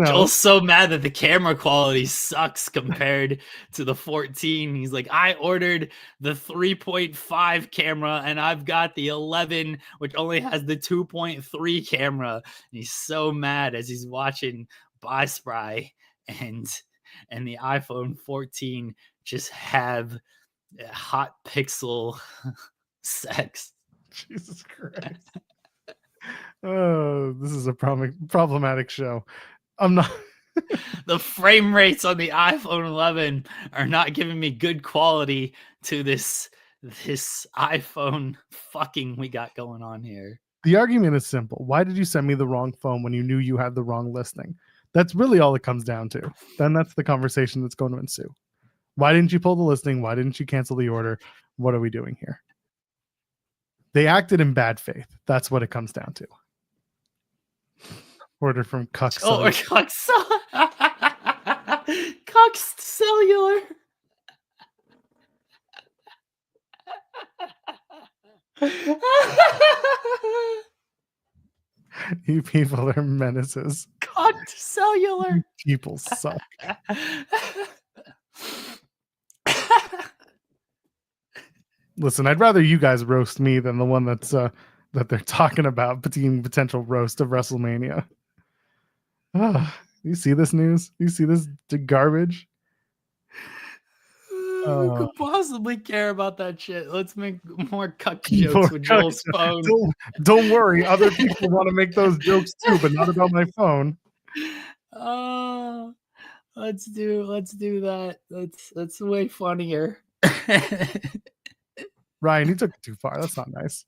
Joel's so mad that the camera quality sucks compared to the 14. He's like, I ordered the 3.5 camera and I've got the 11, which only has the 2.3 camera. And he's so mad as he's watching Buy Spry and the iPhone 14 just have hot pixel sex. Jesus Christ. Oh, this is a problematic show. I'm not. The frame rates on the iPhone 11 are not giving me good quality to this iPhone fucking we got going on here. The argument is simple. Why did you send me the wrong phone when you knew you had the wrong listing? That's really all it comes down to. Then that's the conversation that's going to ensue. Why didn't you pull the listing? Why didn't you cancel the order? What are we doing here? They acted in bad faith. That's what it comes down to. Order from Cuck Cellular. Cuck Cellular. You people are menaces. Cuck Cellular. People suck. Listen, I'd rather you guys roast me than the one that's that they're talking about being potential roast of WrestleMania. You see this news? You see this garbage? Who could possibly care about that shit? Let's make more cuck More jokes with Joel's phone. Don't worry, other people want to make those jokes too, but not about my phone. Oh, let's do that. That's way funnier. Ryan, you took it too far. That's not nice.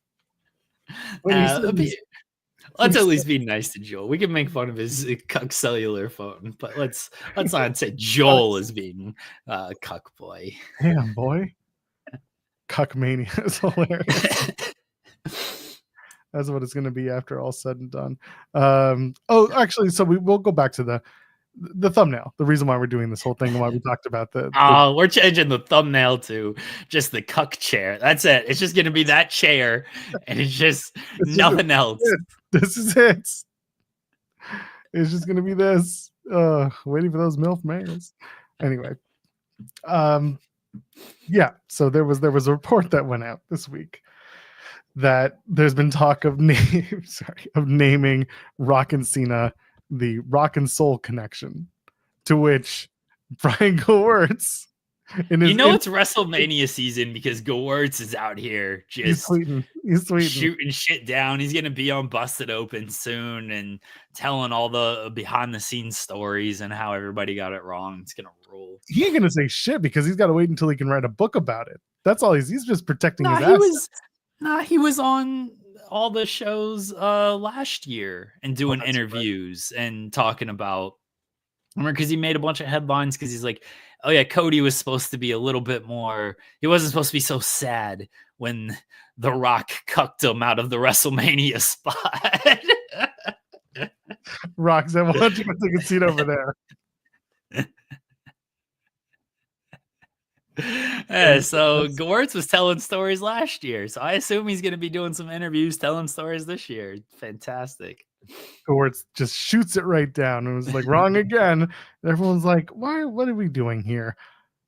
Let's at least be nice to Joel. We can make fun of his cuck cellular phone, but let's not say Joel is being cuck boy. Damn, boy. Cuck mania is hilarious. That's what it's going to be after all said and done. Actually, so we'll go back to the thumbnail. The reason why we're doing this whole thing and why we talked about we're changing the thumbnail to just the cuck chair. That's it. It's just going to be that chair, and it's just nothing else. This is it. It's just going to be this. Waiting for those MILF mares. Anyway, yeah. So there was a report that went out this week that there's been talk of naming Rock and Cena the Rock and Soul Connection, to which Brian Gewirtz, it's WrestleMania season because Gewirtz is out here just he's shooting shit down. He's gonna be on Busted Open soon and telling all the behind the scenes stories and how everybody got it wrong. It's gonna roll. He ain't gonna say shit because he's got to wait until he can write a book about it. That's all he's just protecting his assets. He was on all the shows last year and doing interviews and talking about. Remember, because he made a bunch of headlines because he's like, oh yeah, Cody was supposed to be a little bit more. He wasn't supposed to be so sad when The Rock cucked him out of the WrestleMania spot. Rock said, "Why don't you go take a seat over there?" Yeah, so Gewirtz was telling stories last year, so I assume he's going to be doing some interviews telling stories this year. Fantastic. Gewirtz just shoots it right down and was like, wrong again. And everyone's like, why? What are we doing here?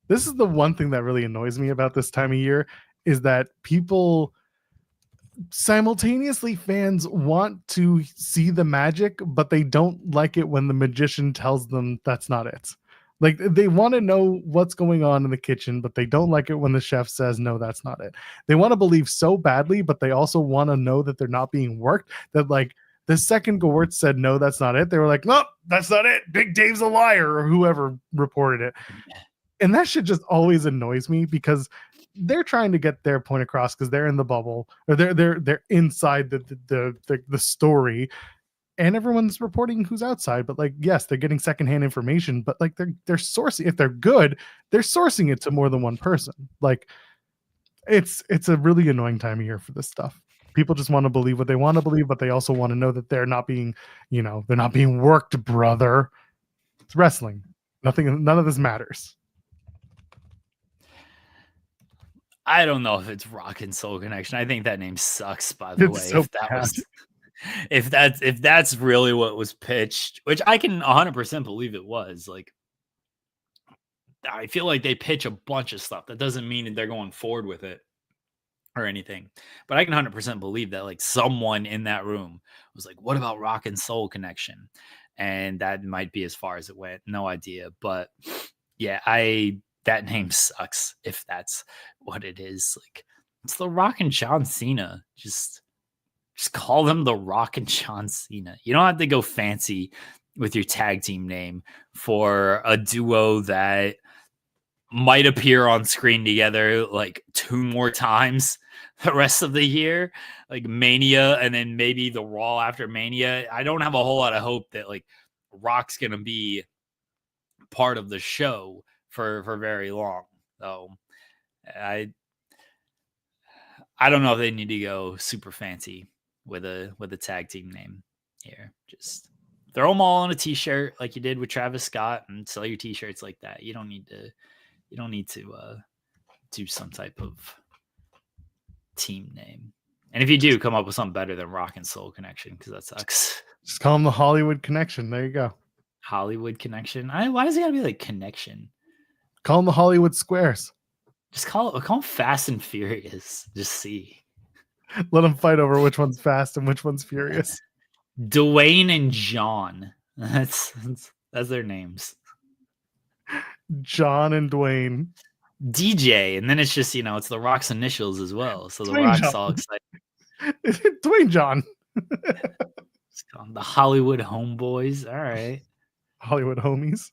This is the one thing that really annoys me about this time of year is that people simultaneously, fans want to see the magic, but they don't like it when the magician tells them that's not it. Like, they want to know what's going on in the kitchen, but they don't like it when the chef says, no, that's not it. They want to believe so badly, but they also want to know that they're not being worked. That, like, the second Gewirtz said, no, that's not it, they were like, no, that's not it. Big Dave's a liar, or whoever reported it. And that shit just always annoys me because they're trying to get their point across because they're in the bubble, or they're inside the story. And everyone's reporting who's outside, but like, yes, they're getting secondhand information, but like they're sourcing, if they're good, they're sourcing it to more than one person. Like, it's a really annoying time of year for this stuff. People just want to believe what they want to believe, but they also want to know that they're not being, they're not being worked, brother. It's wrestling. None of this matters. I don't know if it's Rock and Soul Connection. I think that name sucks, by the way. So if that's really what was pitched, which I can 100% believe it was, like, I feel like they pitch a bunch of stuff. That doesn't mean that they're going forward with it or anything, but I can 100% believe that, like, someone in that room was like, what about Rock and Soul Connection? And that might be as far as it went. No idea. But yeah, that name sucks if that's what it is. Like, it's the Rock and John Cena. Just call them the Rock and John Cena. You don't have to go fancy with your tag team name for a duo that might appear on screen together like 2 more times the rest of the year, like Mania and then maybe the Raw after Mania. I don't have a whole lot of hope that, like, Rock's going to be part of the show for very long. So I don't know if they need to go super fancy with a tag team name here. Just throw them all on a t-shirt like you did with Travis Scott and sell your t-shirts like that. You don't need to do some type of team name. And if you do, come up with something better than Rock and Soul Connection, because that sucks. Just call them the Hollywood Connection. There you go. Hollywood Connection. Why does it gotta be like Connection? Call them the Hollywood Squares. Just call them Fast and Furious. Just see. Let them fight over which one's fast and which one's furious. Dwayne and John. That's their names. John and Dwayne. DJ, and then it's just it's The Rock's initials as well. So The Dwayne Rock's John. all excited. Dwayne John. It's called the Hollywood Homeboys. All right. Hollywood homies.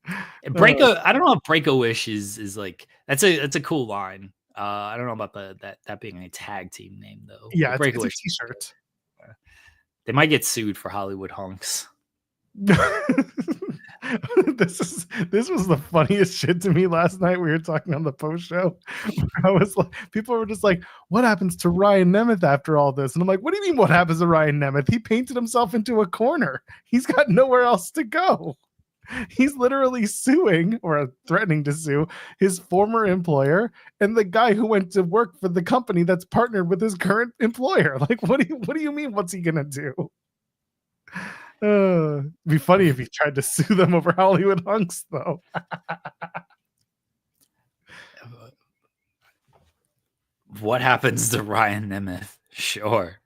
I don't know if Break-A-Wish is like that's a cool line. I don't know about that being a tag team name though. Yeah, Break-A-Wish it's a t-shirt. They might get sued for Hollywood hunks. This was the funniest shit to me last night. We were talking on the post show. I was like, people were just like, "What happens to Ryan Nemeth after all this?" And I'm like, "What do you mean? What happens to Ryan Nemeth? He painted himself into a corner. He's got nowhere else to go. He's literally suing or threatening to sue his former employer and the guy who went to work for the company that's partnered with his current employer. Like, what do you mean? What's he gonna do?" It'd be funny if he tried to sue them over Hollywood hunks, though. What happens to Ryan Nemeth? Sure,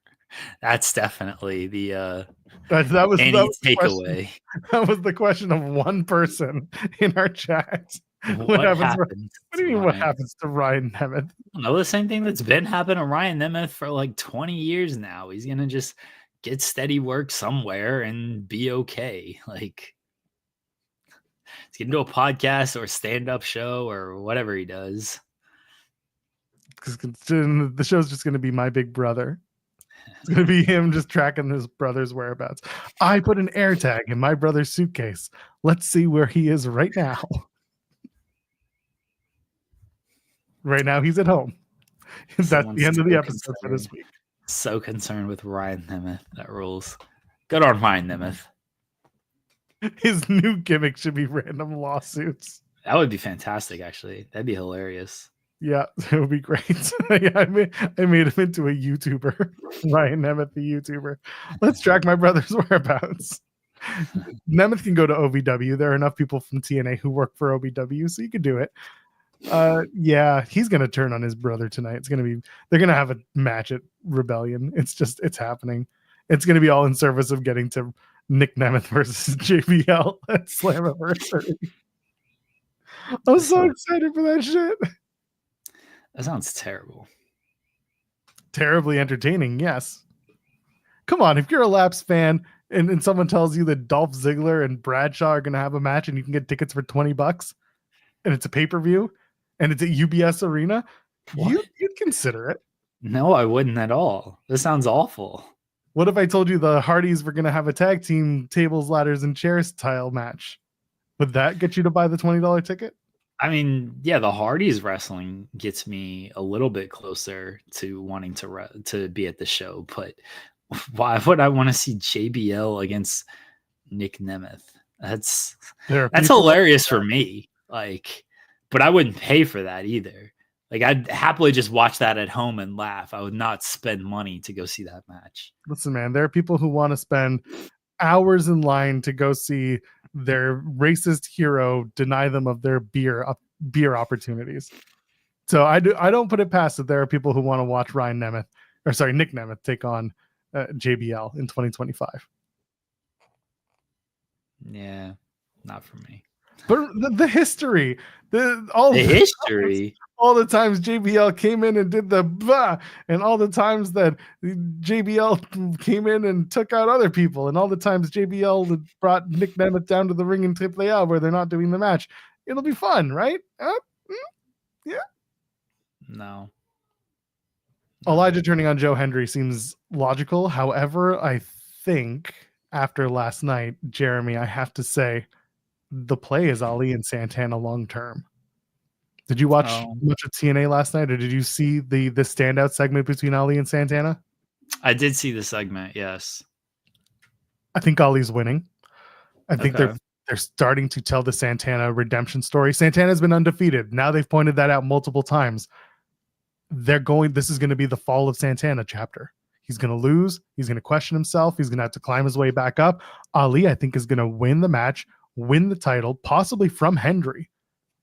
that's definitely the that was takeaway. That was the question of one person in our chat. What happens? What do you mean? What happens to Ryan Nemeth? No, the same thing that's been happening to Ryan Nemeth for like 20 years now. He's gonna just get steady work somewhere and be okay. Like he's gonna do a podcast or stand-up show or whatever he does. Because the show's just gonna be My Big Brother. It's gonna be him just tracking his brother's whereabouts. I put an air tag in my brother's suitcase. Let's see where he is right now. Right now he's at home. That's the end of the episode for this week. So concerned with Ryan Nemeth. That rules. Good on Ryan Nemeth. His new gimmick should be random lawsuits. That would be fantastic, actually. That'd be hilarious. Yeah, it would be great. Yeah, I made him into a YouTuber. Ryan Nemeth, the YouTuber. Let's track my brother's whereabouts. Nemeth can go to OVW. There are enough people from TNA who work for OVW, so you could do it. Yeah, he's gonna turn on his brother tonight. They're gonna have a match at Rebellion. It's happening. It's gonna be all in service of getting to Nick Nemeth versus JBL at Slammiversary. I'm so excited for that shit. That sounds terrible. Terribly entertaining, yes. Come on, if you're a Laps fan and someone tells you that Dolph Ziggler and Bradshaw are gonna have a match and you can get tickets for $20 and it's a pay-per-view and it's at UBS Arena, you'd consider it. No, I wouldn't at all. This sounds awful. What if I told you the Hardys were going to have a tag team tables, ladders, and chairs style match? Would that get you to buy the $20 ticket? I mean, yeah, the Hardys wrestling gets me a little bit closer to wanting to be at the show, but why would I want to see JBL against Nick Nemeth? That's hilarious for me. Like, but I wouldn't pay for that either. Like, I'd happily just watch that at home and laugh. I would not spend money to go see that match. Listen, man, there are people who want to spend hours in line to go see their racist hero deny them of their beer opportunities. So I don't put it past that there are people who want to watch Nick Nemeth take on JBL in 2025. Yeah, not for me. But the history, all the times JBL came in and did the blah, and all the times that JBL came in and took out other people, and all the times JBL brought Nick Nemeth down to the ring in AAA where they're not doing the match. It'll be fun, right? Yeah. No. Elijah turning on Joe Hendry seems logical. However, I think after last night, Jeremy, I have to say, the play is Ali and Santana long term. Did you watch much of TNA last night, or did you see the standout segment between Ali and Santana? I did see the segment, yes. I think Ali's winning. I think they're starting to tell the Santana redemption story. Santana's been undefeated. Now they've pointed that out multiple times. This is going to be the fall of Santana chapter. He's going to lose. He's going to question himself. He's going to have to climb his way back up. Ali, I think, is going to win the match, win the title, possibly from Hendry,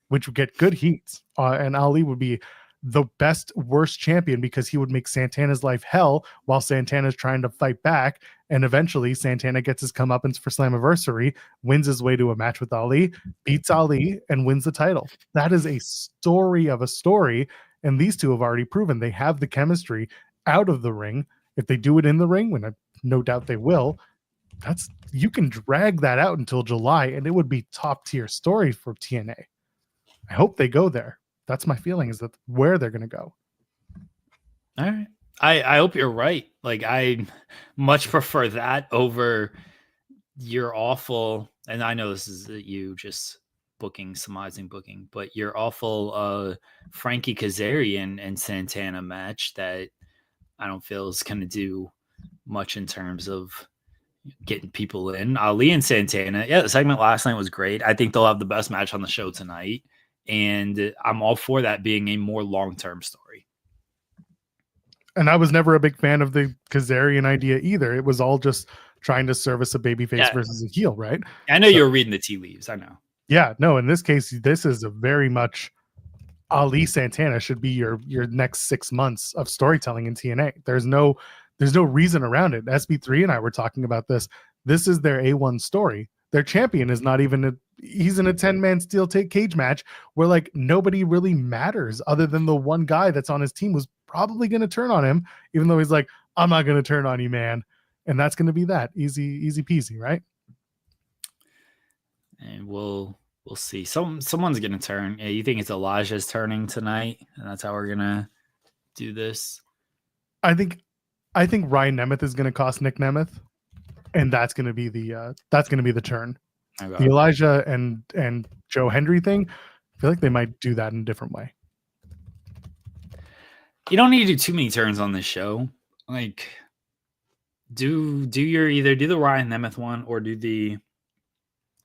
which would get good heat. And Ali would be the best worst champion because he would make Santana's life hell while Santana's trying to fight back. And eventually Santana gets his comeuppance for Slammiversary, wins his way to a match with Ali, beats Ali, and wins the title. That is a story of a story. And these two have already proven they have the chemistry out of the ring. If they do it in the ring, when I no doubt they will, you can drag that out until July and it would be top tier story for TNA. I hope they go there. That's my feeling, is that where they're going to go. All right. I hope you're right. Like, I much prefer that over your awful, and I know this is you just surmising booking, but your awful Frankie Kazarian and Santana match that I don't feel is going to do much in terms of getting people in. Ali and Santana, yeah, the segment last night was great. I think they'll have the best match on the show tonight, and I'm all for that being a more long-term story. And I was never a big fan of the Kazarian idea either. It was all just trying to service a babyface versus a heel, right? I know you were reading the tea leaves. I know. Yeah, no, in this case, this is a very much Ali Santana should be your next 6 months of storytelling in TNA. There's no reason around it. SB3 and I were talking about this. This is their A1 story. Their champion is not even he's in a 10-man steel cage match where like nobody really matters other than the one guy that's on his team who's probably going to turn on him, even though he's like, I'm not going to turn on you, man. And that's going to be that easy peasy, right? And we'll see. Someone's going to turn. Yeah, you think it's Elijah's turning tonight, and that's how we're going to do this? I think Ryan Nemeth is going to cost Nick Nemeth, and that's going to be the turn. Okay. The Elijah and Joe Hendry thing, I feel like they might do that in a different way. You don't need to do too many turns on this show. Like, do either do the Ryan Nemeth one or do the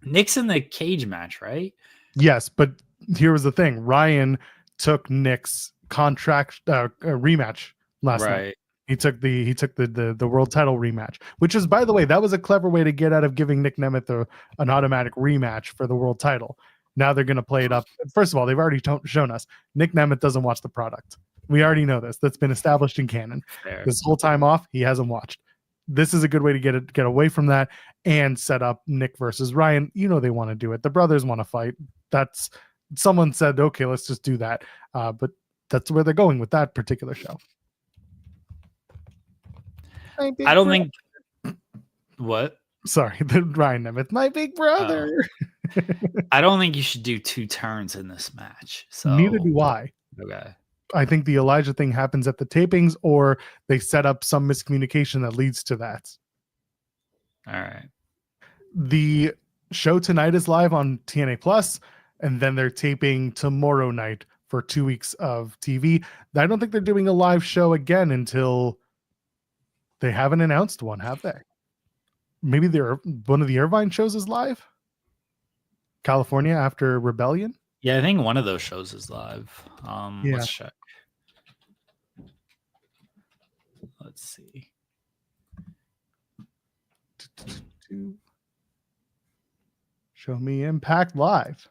Nick's in the cage match, right? Yes, but here was the thing: Ryan took Nick's contract rematch last night. He took the world title rematch, which is, by the way, that was a clever way to get out of giving Nick Nemeth an automatic rematch for the world title. Now they're going to play it up. First of all, they've already shown us Nick Nemeth doesn't watch the product. We already know this. That's been established in canon. Fair. This whole time off, he hasn't watched. This is a good way to get away from that and set up Nick versus Ryan. You know they want to do it. The brothers want to fight. That's someone said, okay, let's just do that. But that's where they're going with that particular show. I don't think. What? Sorry, the Ryan Nemeth, my big brother. I don't think you should do 2 turns in this match. So neither do I. Okay. I think the Elijah thing happens at the tapings, or they set up some miscommunication that leads to that. All right. The show tonight is live on TNA Plus, and then they're taping tomorrow night for 2 weeks of TV. I don't think they're doing a live show again until they haven't announced one, have they? Maybe one of the Irvine shows is live. California after Rebellion. Yeah, I think one of those shows is live. Let's check. Let's see. Show me Impact live.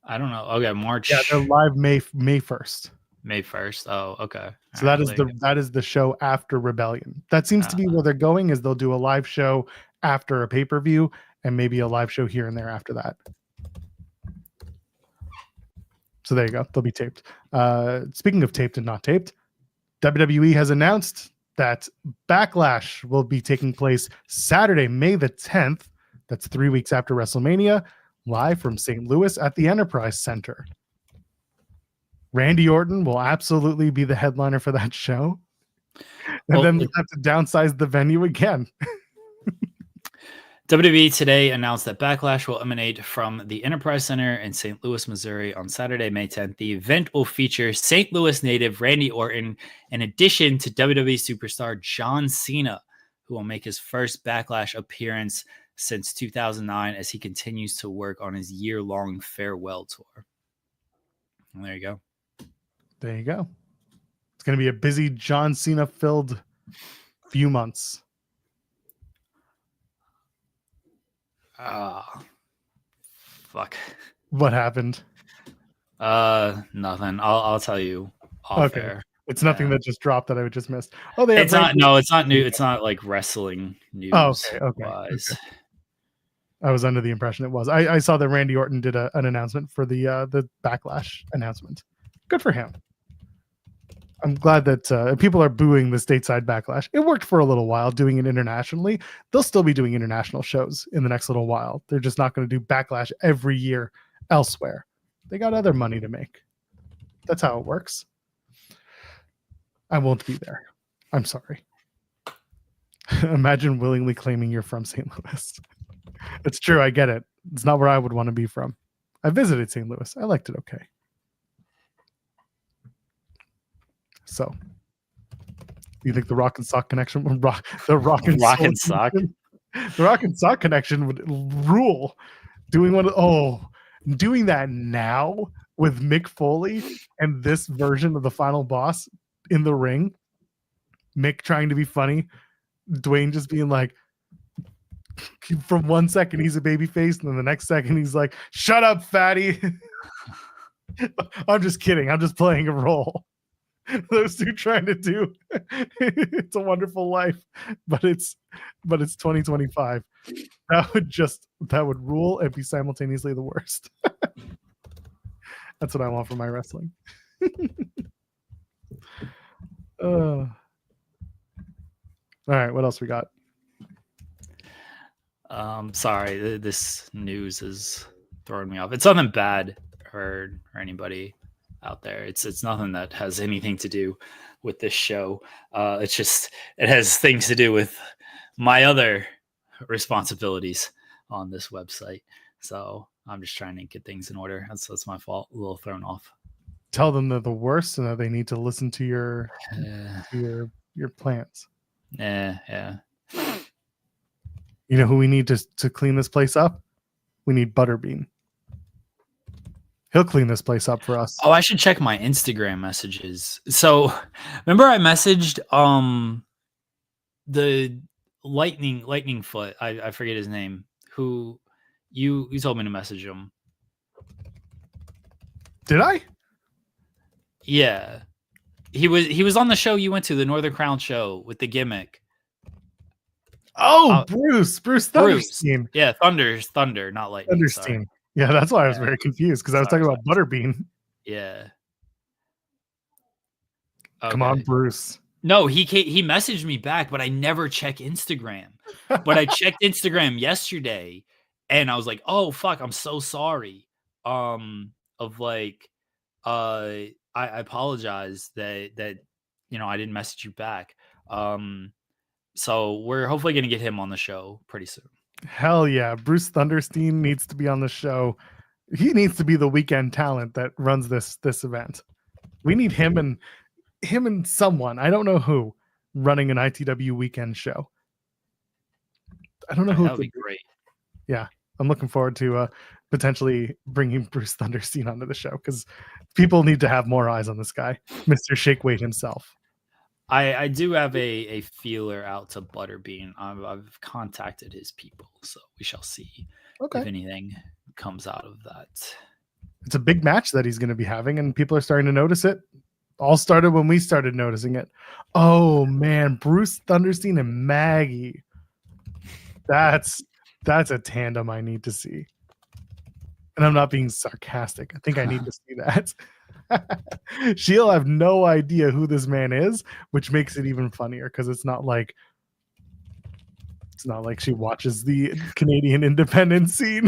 I don't know. Okay, March. Yeah, they're live May 1st. May 1st. Oh, okay. So that is the show after Rebellion. That seems to be where they're going, is they'll do a live show after a pay-per-view and maybe a live show here and there after that. So there you go. They'll be taped. Speaking of taped and not taped, WWE has announced that Backlash will be taking place Saturday, May the 10th. That's 3 weeks after WrestleMania, live from St. Louis at the Enterprise Center. Randy Orton will absolutely be the headliner for that show. And then they'll have to downsize the venue again. WWE today announced that Backlash will emanate from the Enterprise Center in St. Louis, Missouri on Saturday, May 10th. The event will feature St. Louis native Randy Orton, in addition to WWE superstar John Cena, who will make his first Backlash appearance since 2009 as he continues to work on his year-long farewell tour. And there you go. There you go. It's going to be a busy John Cena-filled few months. Fuck. What happened? Nothing. I'll tell you off Okay. air. It's nothing Yeah. that just dropped that I would just missed. Oh, they have It's not. Randy. No, it's not new. It's not like wrestling Oh, news okay. wise. I was under the impression it was. I saw that Randy Orton did an announcement for the Backlash announcement. Good for him. I'm glad that people are booing the stateside Backlash. It worked for a little while doing it internationally. They'll still be doing international shows in the next little while. They're just not going to do Backlash every year elsewhere. They got other money to make. That's how it works. I won't be there. I'm sorry. Imagine willingly claiming you're from St. Louis. It's true. I get it. It's not where I would want to be from. I visited St. Louis. I liked it okay. So, you think the Rock and Sock connection would the Rock and Sock? The Rock and Sock connection would rule. Doing that now with Mick Foley and this version of the final boss in the ring. Mick trying to be funny. Dwayne just being like, from 1 second he's a baby face, and then the next second he's like, "Shut up, fatty." I'm just kidding. I'm just playing a role. Those two trying to do It's a Wonderful Life, but it's 2025. That would rule and be simultaneously the worst. That's what I want for my wrestling. All right, what else we got? Sorry, this news is throwing me off. It's nothing bad or anybody out there. It's nothing that has anything to do with this show. It has things to do with my other responsibilities on this website. So I'm just trying to get things in order. That's my fault. A little thrown off. Tell them they're the worst and that they need to listen to your plans. Yeah. You know who we need to clean this place up? We need Butterbean. He'll clean this place up for us. Oh, I should check my Instagram messages. So, remember I messaged the lightning foot. I forget his name. Who you told me to message him. Did I? Yeah. He was on the show you went to, the Northern Crown show with the gimmick. Oh, Bruce Thunderstein. Yeah, Thunder, not Lightning. Thunderstein. Sorry. Yeah, that's why I was very confused because I was talking about Butterbean. Yeah. Okay. Come on, Bruce. No, he messaged me back, but I never check Instagram. But I checked Instagram yesterday, and I was like, "Oh fuck, I'm so sorry." I apologize that I didn't message you back. So we're hopefully going to get him on the show pretty soon. Hell yeah. Bruce Thunderstein needs to be on the show. He needs to be the weekend talent that runs this event. We need him and someone, I don't know who, running an ITW weekend show. I don't know who. That would be great. Yeah. I'm looking forward to potentially bringing Bruce Thunderstein onto the show because people need to have more eyes on this guy, Mr. Shakeweight himself. I do have a feeler out to Butterbean. I've contacted his people, so we shall see if anything comes out of that. It's a big match that he's going to be having, and people are starting to notice it. All started when we started noticing it. Oh man, Bruce Thunderstein and Maggie. That's a tandem I need to see. And I'm not being sarcastic. I think I need to see that. She'll have no idea who this man is, which makes it even funnier because it's not like she watches the Canadian independent scene.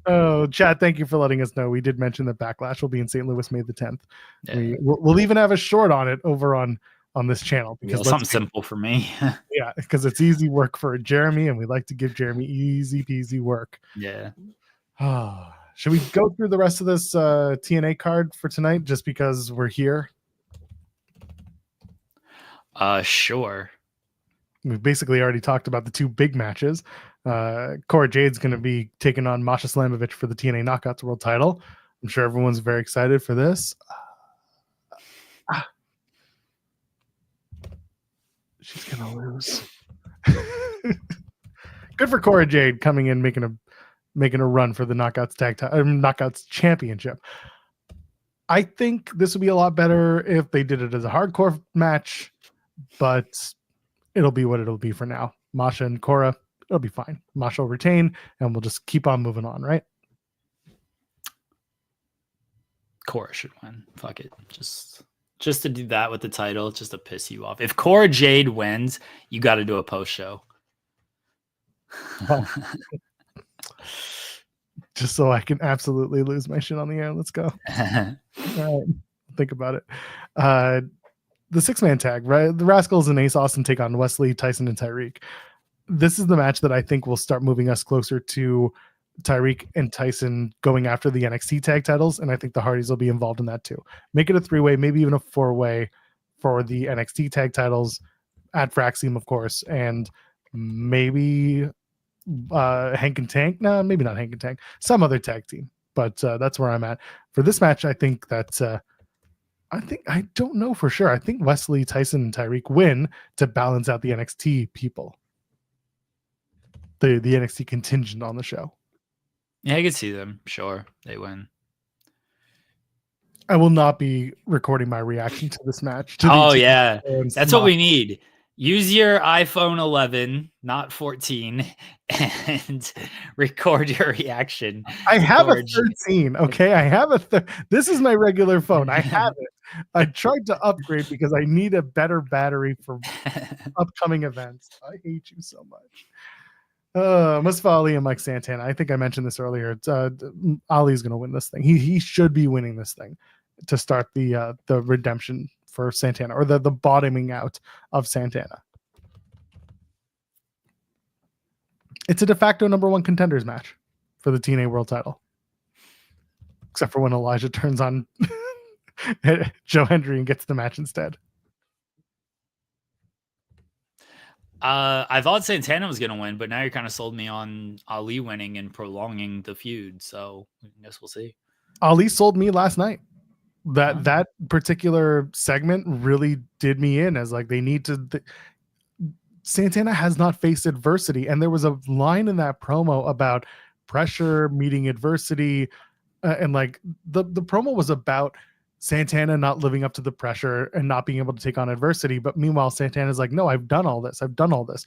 Oh, Chad, thank you for letting us know. We did mention that Backlash will be in St. Louis May the 10th. Yeah. We'll even have a short on it over on this channel because something simple for me. Yeah, because it's easy work for Jeremy, and we like to give Jeremy easy peasy work. Yeah. Should we go through the rest of this TNA card for tonight just because we're here? Sure. We've basically already talked about the two big matches. Cora Jade's going to be taking on Masha Slamovich for the TNA Knockouts World title. I'm sure everyone's very excited for this. She's going to lose. Good for Cora Jade coming in, making making a run for the Knockouts Championship. I think this would be a lot better if they did it as a hardcore match, but it'll be what it'll be for now. Masha and Cora, it'll be fine. Masha will retain, and we'll just keep on moving on, right? Cora should win. Fuck it. Just to do that with the title, just to piss you off. If Cora Jade wins, you got to do a post show. Oh. Just so I can absolutely lose my shit on the air. Let's go. All right. Think about it. The 6-man tag, right? The Rascals and Ace Austin take on Wesley, Tyson, and Tyreek. This is the match that I think will start moving us closer to Tyreek and Tyson going after the NXT tag titles, and I think the Hardys will be involved in that too. Make it a 3-way, maybe even a 4-way for the NXT tag titles at Fraxium, of course, and maybe Hank and Tank. No, maybe not Hank and Tank. Some other tag team, but that's where I'm at for this match. I think that I don't know for sure. I think Wesley, Tyson, and Tyreek win to balance out the NXT people, the NXT contingent on the show. Yeah, I could see them. Sure, they win. I will not be recording my reaction to this match. Yeah. That's what we need. Use your iPhone 11, not 14, and record your reaction. I have a 13. Okay, I have this is my regular phone. I have it. I tried to upgrade because I need a better battery for upcoming events. I hate you so much. Mustafa Ali and Mike Santana. I think I mentioned this earlier. Ali's going to win this thing. He should be winning this thing to start the redemption for Santana, or the bottoming out of Santana. It's a de facto number 1 contenders match for the TNA World Title, except for when Elijah turns on Joe Hendry and gets the match instead. I thought Santana was going to win, but now you're kind of sold me on Ali winning and prolonging the feud. So I guess we'll see. Ali sold me last night. That particular segment really did me in as like they need to. Santana has not faced adversity, and there was a line in that promo about pressure meeting adversity, and like the promo was about Santana not living up to the pressure and not being able to take on adversity. But meanwhile, Santana's like, no, I've done all this.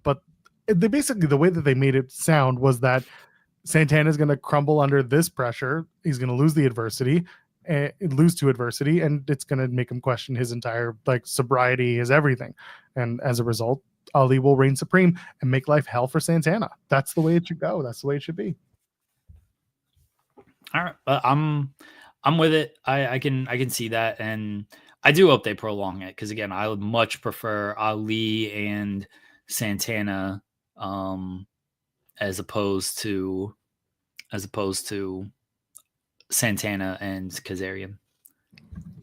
But they basically, the way that they made it sound was that Santana's going to crumble under this pressure. He's going to lose the adversity and lose to adversity. And it's going to make him question his entire like sobriety, his everything. And as a result, Ali will reign supreme and make life hell for Santana. That's the way it should go. That's the way it should be. All right. I'm with it. I can see that, and I do hope they prolong it because again, I would much prefer Ali and Santana as opposed to Santana and Kazarian.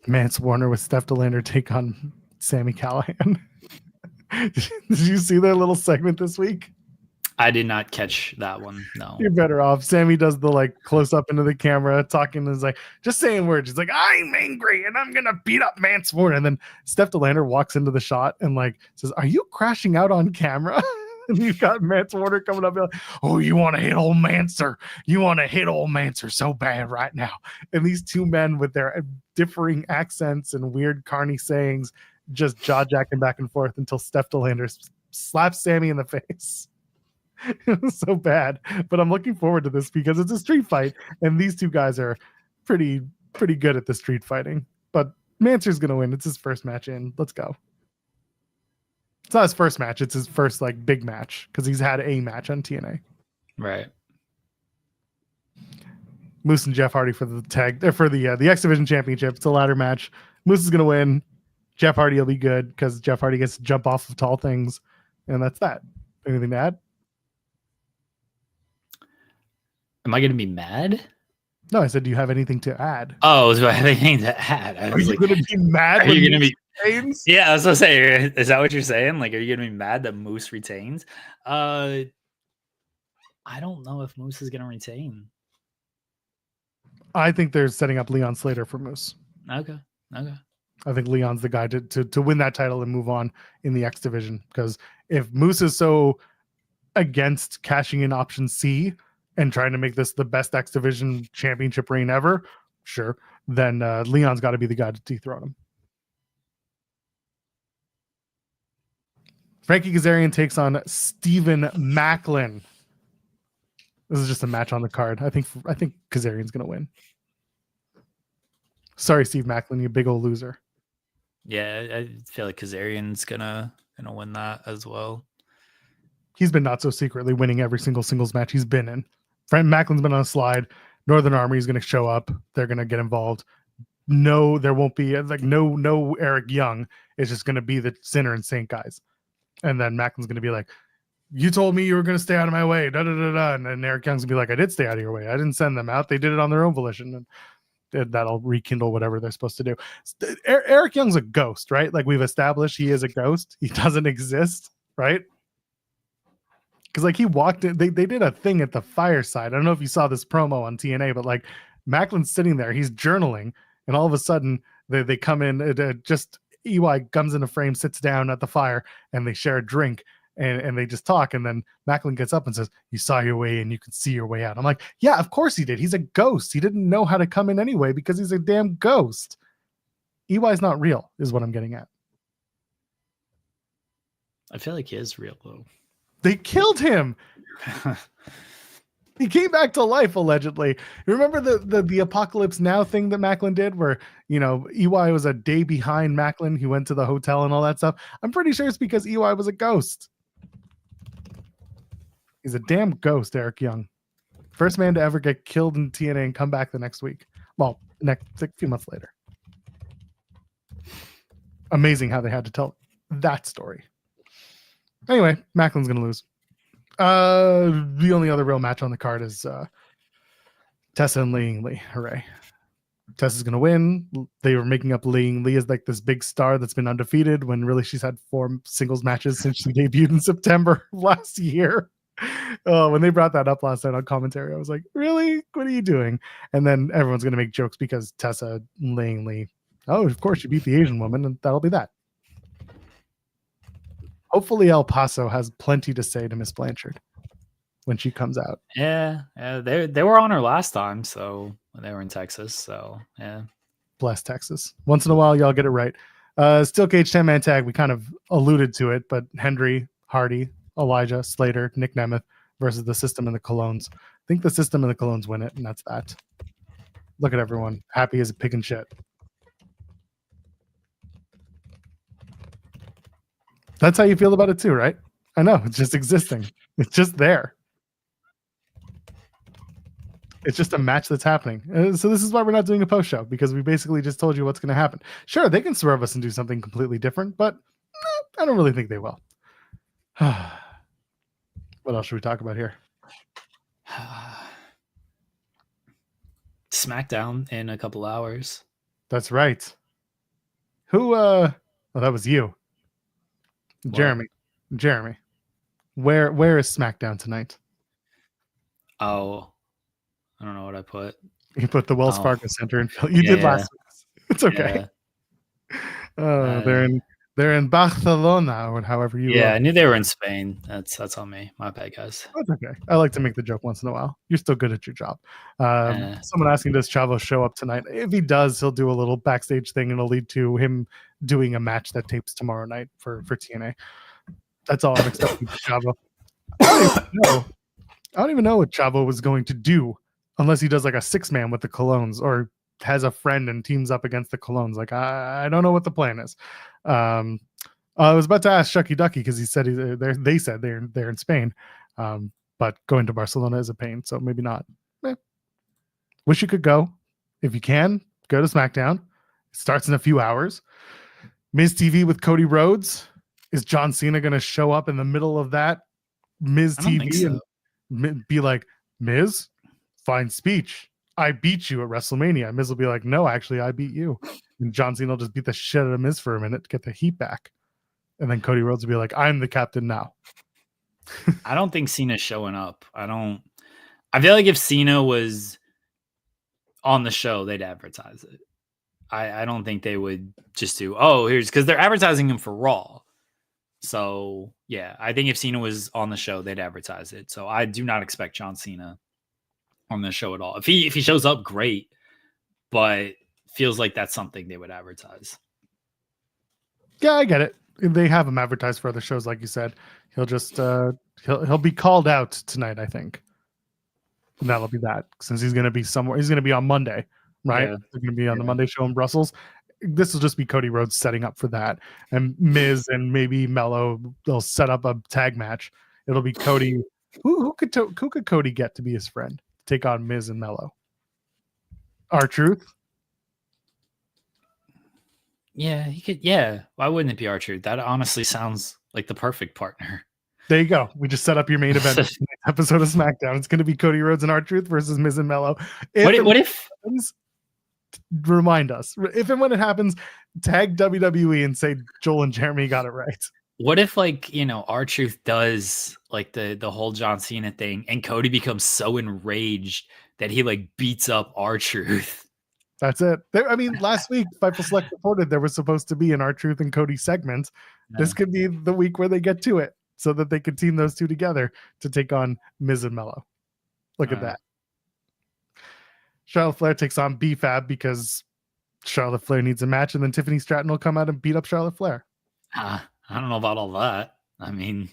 Mance Warner with Steph Delander take on Sami Callihan. Did you see that little segment this week? I did not catch that one. No. You're better off. Sammy does the like close up into the camera talking and is like just saying words. He's like, I'm angry and I'm gonna beat up Mance Warner. And then Steph Delander walks into the shot and like says, are you crashing out on camera? And you've got Mance Warner coming up and like, oh, you want to hit old Manser. You want to hit old Manser so bad right now. And these two men with their differing accents and weird carny sayings just jaw-jacking back and forth until Steph Delander slaps Sammy in the face. It was so bad, but I'm looking forward to this because it's a street fight, and these two guys are pretty good at the street fighting. But Manser's gonna win. It's his first match in. Let's go. It's not his first match. It's his first like big match because he's had a match on TNA. Right. Moose and Jeff Hardy for the X Division Championship. It's a ladder match. Moose is gonna win. Jeff Hardy will be good because Jeff Hardy gets to jump off of tall things, and that's that. Anything to add? Am I going to be mad? No, I said, do you have anything to add? Oh, do I have anything to add? Are you going to be mad? Are you going to be? Retains? Yeah, I was going to say, is that what you're saying? Like, are you going to be mad that Moose retains? I don't know if Moose is going to retain. I think they're setting up Leon Slater for Moose. Okay. I think Leon's the guy to win that title and move on in the X Division. Because if Moose is so against cashing in option C, and trying to make this the best X Division championship reign ever, sure, then Leon's got to be the guy to dethrone him. Frankie Kazarian takes on Steven Macklin. This is just a match on the card. I think Kazarian's going to win. Sorry, Steve Macklin, you big old loser. Yeah, I feel like Kazarian's gonna win that as well. He's been not so secretly winning every single singles match he's been in. Frank Macklin's been on a slide. Northern Army is going to show up. They're going to get involved. No, there won't be no Eric Young. It's just going to be the Sinner and Saint guys. And then Macklin's going to be like, you told me you were going to stay out of my way. Da, da, da, da. And then Eric Young's going to be like, I did stay out of your way. I didn't send them out. They did it on their own volition. And that'll rekindle whatever they're supposed to do. Eric Young's a ghost, right? Like we've established he is a ghost. He doesn't exist, right? Because like he walked in, they did a thing at the fireside. I don't know if you saw this promo on TNA, but like Macklin's sitting there, he's journaling, and all of a sudden they come in, just EY comes in a frame, sits down at the fire, and they share a drink. And they just talk, and then Macklin gets up and says, you saw your way and you can see your way out. I'm like, yeah, of course he did. He's a ghost. He didn't know how to come in anyway because he's a damn ghost. EY's not real, is what I'm getting at. I feel like he is real, though. They killed him. He came back to life, allegedly. Remember the Apocalypse Now thing that Macklin did where, EY was a day behind Macklin. He went to the hotel and all that stuff. I'm pretty sure it's because EY was a ghost. He's a damn ghost, Eric Young. First man to ever get killed in TNA and come back the next week. Well, a few months later. Amazing how they had to tell that story. Anyway, Macklin's going to lose. The only other real match on the card is Tessa and Ling Lee. Hooray. Tessa's going to win. They were making up Ling Lee as like this big star that's been undefeated when really she's had 4 singles matches since she debuted in September of last year. When they brought that up last night on commentary, I was like, really? What are you doing? And then everyone's going to make jokes because Tessa Ling Lee, oh, of course, you beat the Asian woman, and that'll be that. Hopefully El Paso has plenty to say to Miss Blanchard when she comes out. Yeah, they were on her last time, so when they were in Texas. So yeah, bless Texas. Once in a while, y'all get it right. Steel cage 10-man tag. We kind of alluded to it, but Hendry, Hardy, Elijah, Slater, Nick Nemeth versus the System and the Colognes. I think the System and the Colognes win it, and that's that. Look at everyone happy as a pig in shit. That's how you feel about it too, right? I know, it's just existing. It's just there. It's just a match that's happening. So this is why we're not doing a post show, because we basically just told you what's going to happen. Sure, they can swerve us and do something completely different, but I don't really think they will. What else should we talk about here? Smackdown in a couple hours. That's right. Who? Oh, that was you. What? Jeremy. Where is SmackDown tonight? Oh, I don't know what I put. You put the Wells Fargo Center in Philly. You did last week. It's okay. Yeah. They're in Barcelona, or however you. Yeah, I knew they were in Spain. That's on me. My bad, guys. That's okay. I like to make the joke once in a while. You're still good at your job. Someone asking, does Chavo show up tonight? If he does, he'll do a little backstage thing, and it'll lead to him doing a match that tapes tomorrow night for TNA. That's all I'm expecting from Chavo. I don't even know what Chavo was going to do unless he does like a 6-man with the Colognes or has a friend and teams up against the Colognes. Like, I don't know what the plan is. I was about to ask Shucky Ducky because he said they said they're in Spain, but going to Barcelona is a pain, so maybe not. Wish you could go. If you can, go to SmackDown. It starts in a few hours. Miz TV with Cody Rhodes. Is John Cena going to show up in the middle of that Miz TV and be like, Miz, fine speech. I beat you at WrestleMania. Miz will be like, no, actually, I beat you. And John Cena will just beat the shit out of Miz for a minute to get the heat back. And then Cody Rhodes will be like, I'm the captain now. I don't think Cena's showing up. I feel like if Cena was on the show, they'd advertise it. I don't think they would just do, because they're advertising him for Raw. So, yeah, I think if Cena was on the show, they'd advertise it. So I do not expect John Cena on the show at all. If he shows up, great, but feels like that's something they would advertise. Yeah, I get it. They have him advertised for other shows, like you said. He'll just he'll be called out tonight, I think. And that'll be that, since he's gonna be somewhere. He's gonna be on Monday, right? Yeah. They're gonna be on the Monday show in Brussels. This will just be Cody Rhodes setting up for that, and Miz and maybe Mello, they'll set up a tag match. It'll be Cody. Who could Cody get to be his friend? Take on Miz and Mello. R-Truth. Yeah, he could. Yeah, why wouldn't it be R-Truth? That honestly sounds like the perfect partner. There you go. We just set up your main event episode of SmackDown. It's going to be Cody Rhodes and R-Truth versus Miz and Mello. What if remind us if and when it happens, tag WWE and say Joel and Jeremy got it right. What if, like, R-Truth does like the whole John Cena thing, and Cody becomes so enraged that he like beats up R-Truth? That's it. I mean, last week Fightful Select reported there was supposed to be an R-Truth and Cody segment. Yeah. This could be the week where they get to it, so that they could team those two together to take on Miz and Mello. Look at that. Charlotte Flair takes on B-Fab because Charlotte Flair needs a match, and then Tiffany Stratton will come out and beat up Charlotte Flair. I don't know about all that. I mean,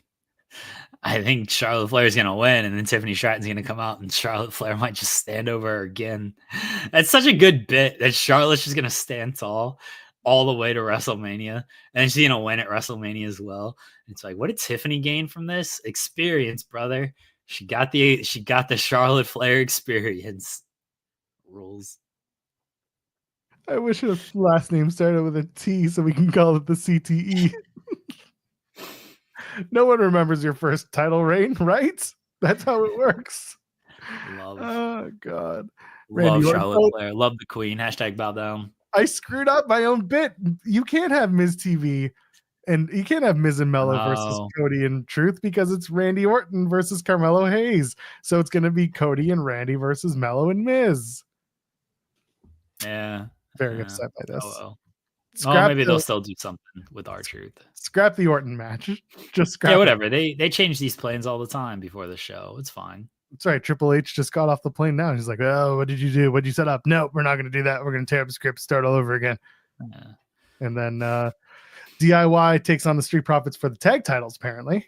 I think Charlotte Flair is going to win, and then Tiffany Stratton's going to come out, and Charlotte Flair might just stand over her again. That's such a good bit that Charlotte's just going to stand tall all the way to WrestleMania, and she's going to win at WrestleMania as well. It's like, what did Tiffany gain from this? Experience, brother. She got the Charlotte Flair experience. Rules. I wish his last name started with a T so we can call it the CTE. No one remembers your first title reign, right? That's how it works. Oh God. Love Charlotte Flair. Love the Queen. # bow down. I screwed up my own bit. You can't have Miz TV and you can't have Miz and Mello versus Cody and Truth because it's Randy Orton versus Carmelo Hayes. So it's going to be Cody and Randy versus Mello and Miz. Yeah. Very upset by this. Maybe they'll still do something with R-Truth. Scrap the Orton match. Just scrap it. Whatever. They change these plans all the time before the show. It's fine. That's right. Triple H just got off the plane now. He's like, oh, what did you do? What did you set up? No, we're not going to do that. We're going to tear up the script, start all over again. Yeah. And then DIY takes on the Street Profits for the tag titles, apparently.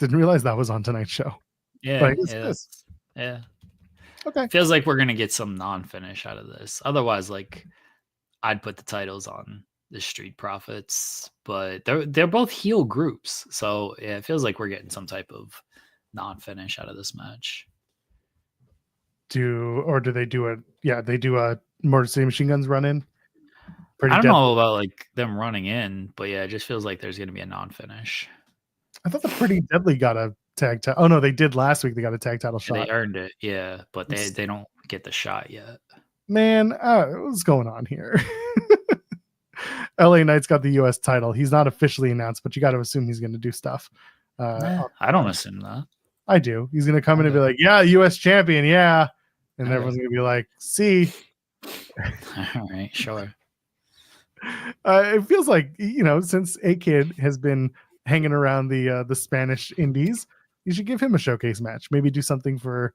Didn't realize that was on tonight's show. Yeah. Yeah. Okay. Feels like we're going to get some non-finish out of this. Otherwise, like, I'd put the titles on the Street Profits, but they're both heel groups. So yeah, it feels like we're getting some type of non-finish out of this match. Do they do a Motor City Machine Guns run in? I don't know about like them running in, but yeah, it just feels like there's going to be a non-finish. I thought the Pretty Deadly got a tag title. Oh no, they did last week. They got a tag title shot. They earned it, yeah, but they don't get the shot yet. Man, what's going on here? LA Knight's got the US title. He's not officially announced, but you got to assume he's going to do stuff. I don't assume that. I do. He's going to come in and be like, yeah, US champion, yeah. And everyone's going to be like, see. All right, sure. It feels like, since A-Kid has been hanging around the Spanish indies, you should give him a showcase match. Maybe do something for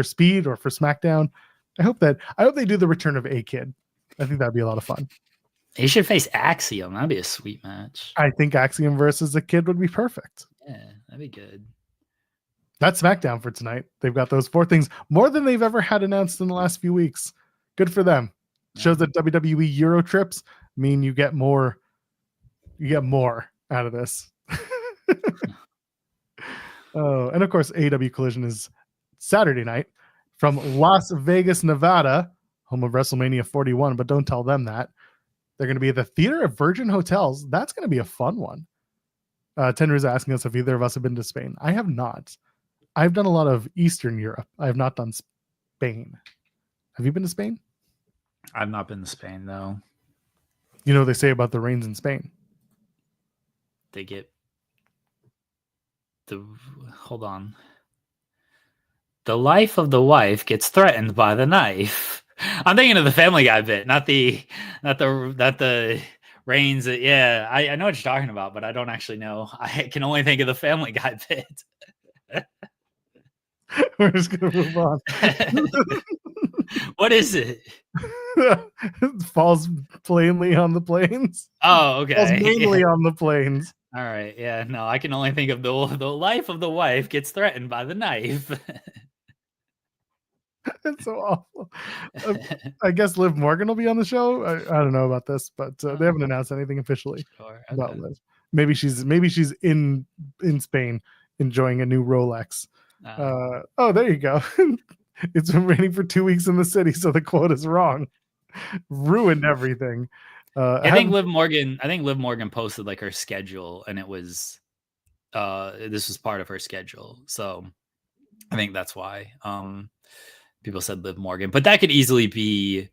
Speed or for SmackDown. I hope they do the return of A-Kid. I think that'd be a lot of fun. He should face Axiom. That'd be a sweet match. I think Axiom versus the Kid would be perfect. Yeah, that'd be good. That's SmackDown for tonight. They've got those 4 things, more than they've ever had announced in the last few weeks. Good for them. Yeah. Shows that WWE Eurotrips mean you get more out of this. Oh, and of course, AEW Collision is Saturday night from Las Vegas, Nevada, home of WrestleMania 41, but don't tell them that. They're going to be at the Theater of Virgin Hotels. That's going to be a fun one. Tenru is asking us if either of us have been to Spain. I have not. I've done a lot of Eastern Europe. I have not done Spain. Have you been to Spain? I've not been to Spain, though. You know what they say about the rains in Spain? They get hold on. The life of the wife gets threatened by the knife. I'm thinking of the Family Guy bit, not the rains. Yeah, I know what you're talking about, but I don't actually know. I can only think of the Family Guy bit. We're just gonna move on. What is it? Falls plainly on the plains. Oh, Falls okay. mainly Yeah. on the plains. All right. Yeah. No, I can only think of the life of the wife gets threatened by the knife. It's so awful. I guess Liv Morgan will be on the show. I don't know about this, but they haven't announced anything officially about Okay. Liv. Maybe she's in Spain enjoying a new Rolex. Oh, there you go. It's been raining for 2 weeks in the city, so the quote is wrong. Ruined everything. I think Liv Morgan posted like her schedule, and it was this was part of her schedule. So I think that's why people said Liv Morgan, but that could easily be,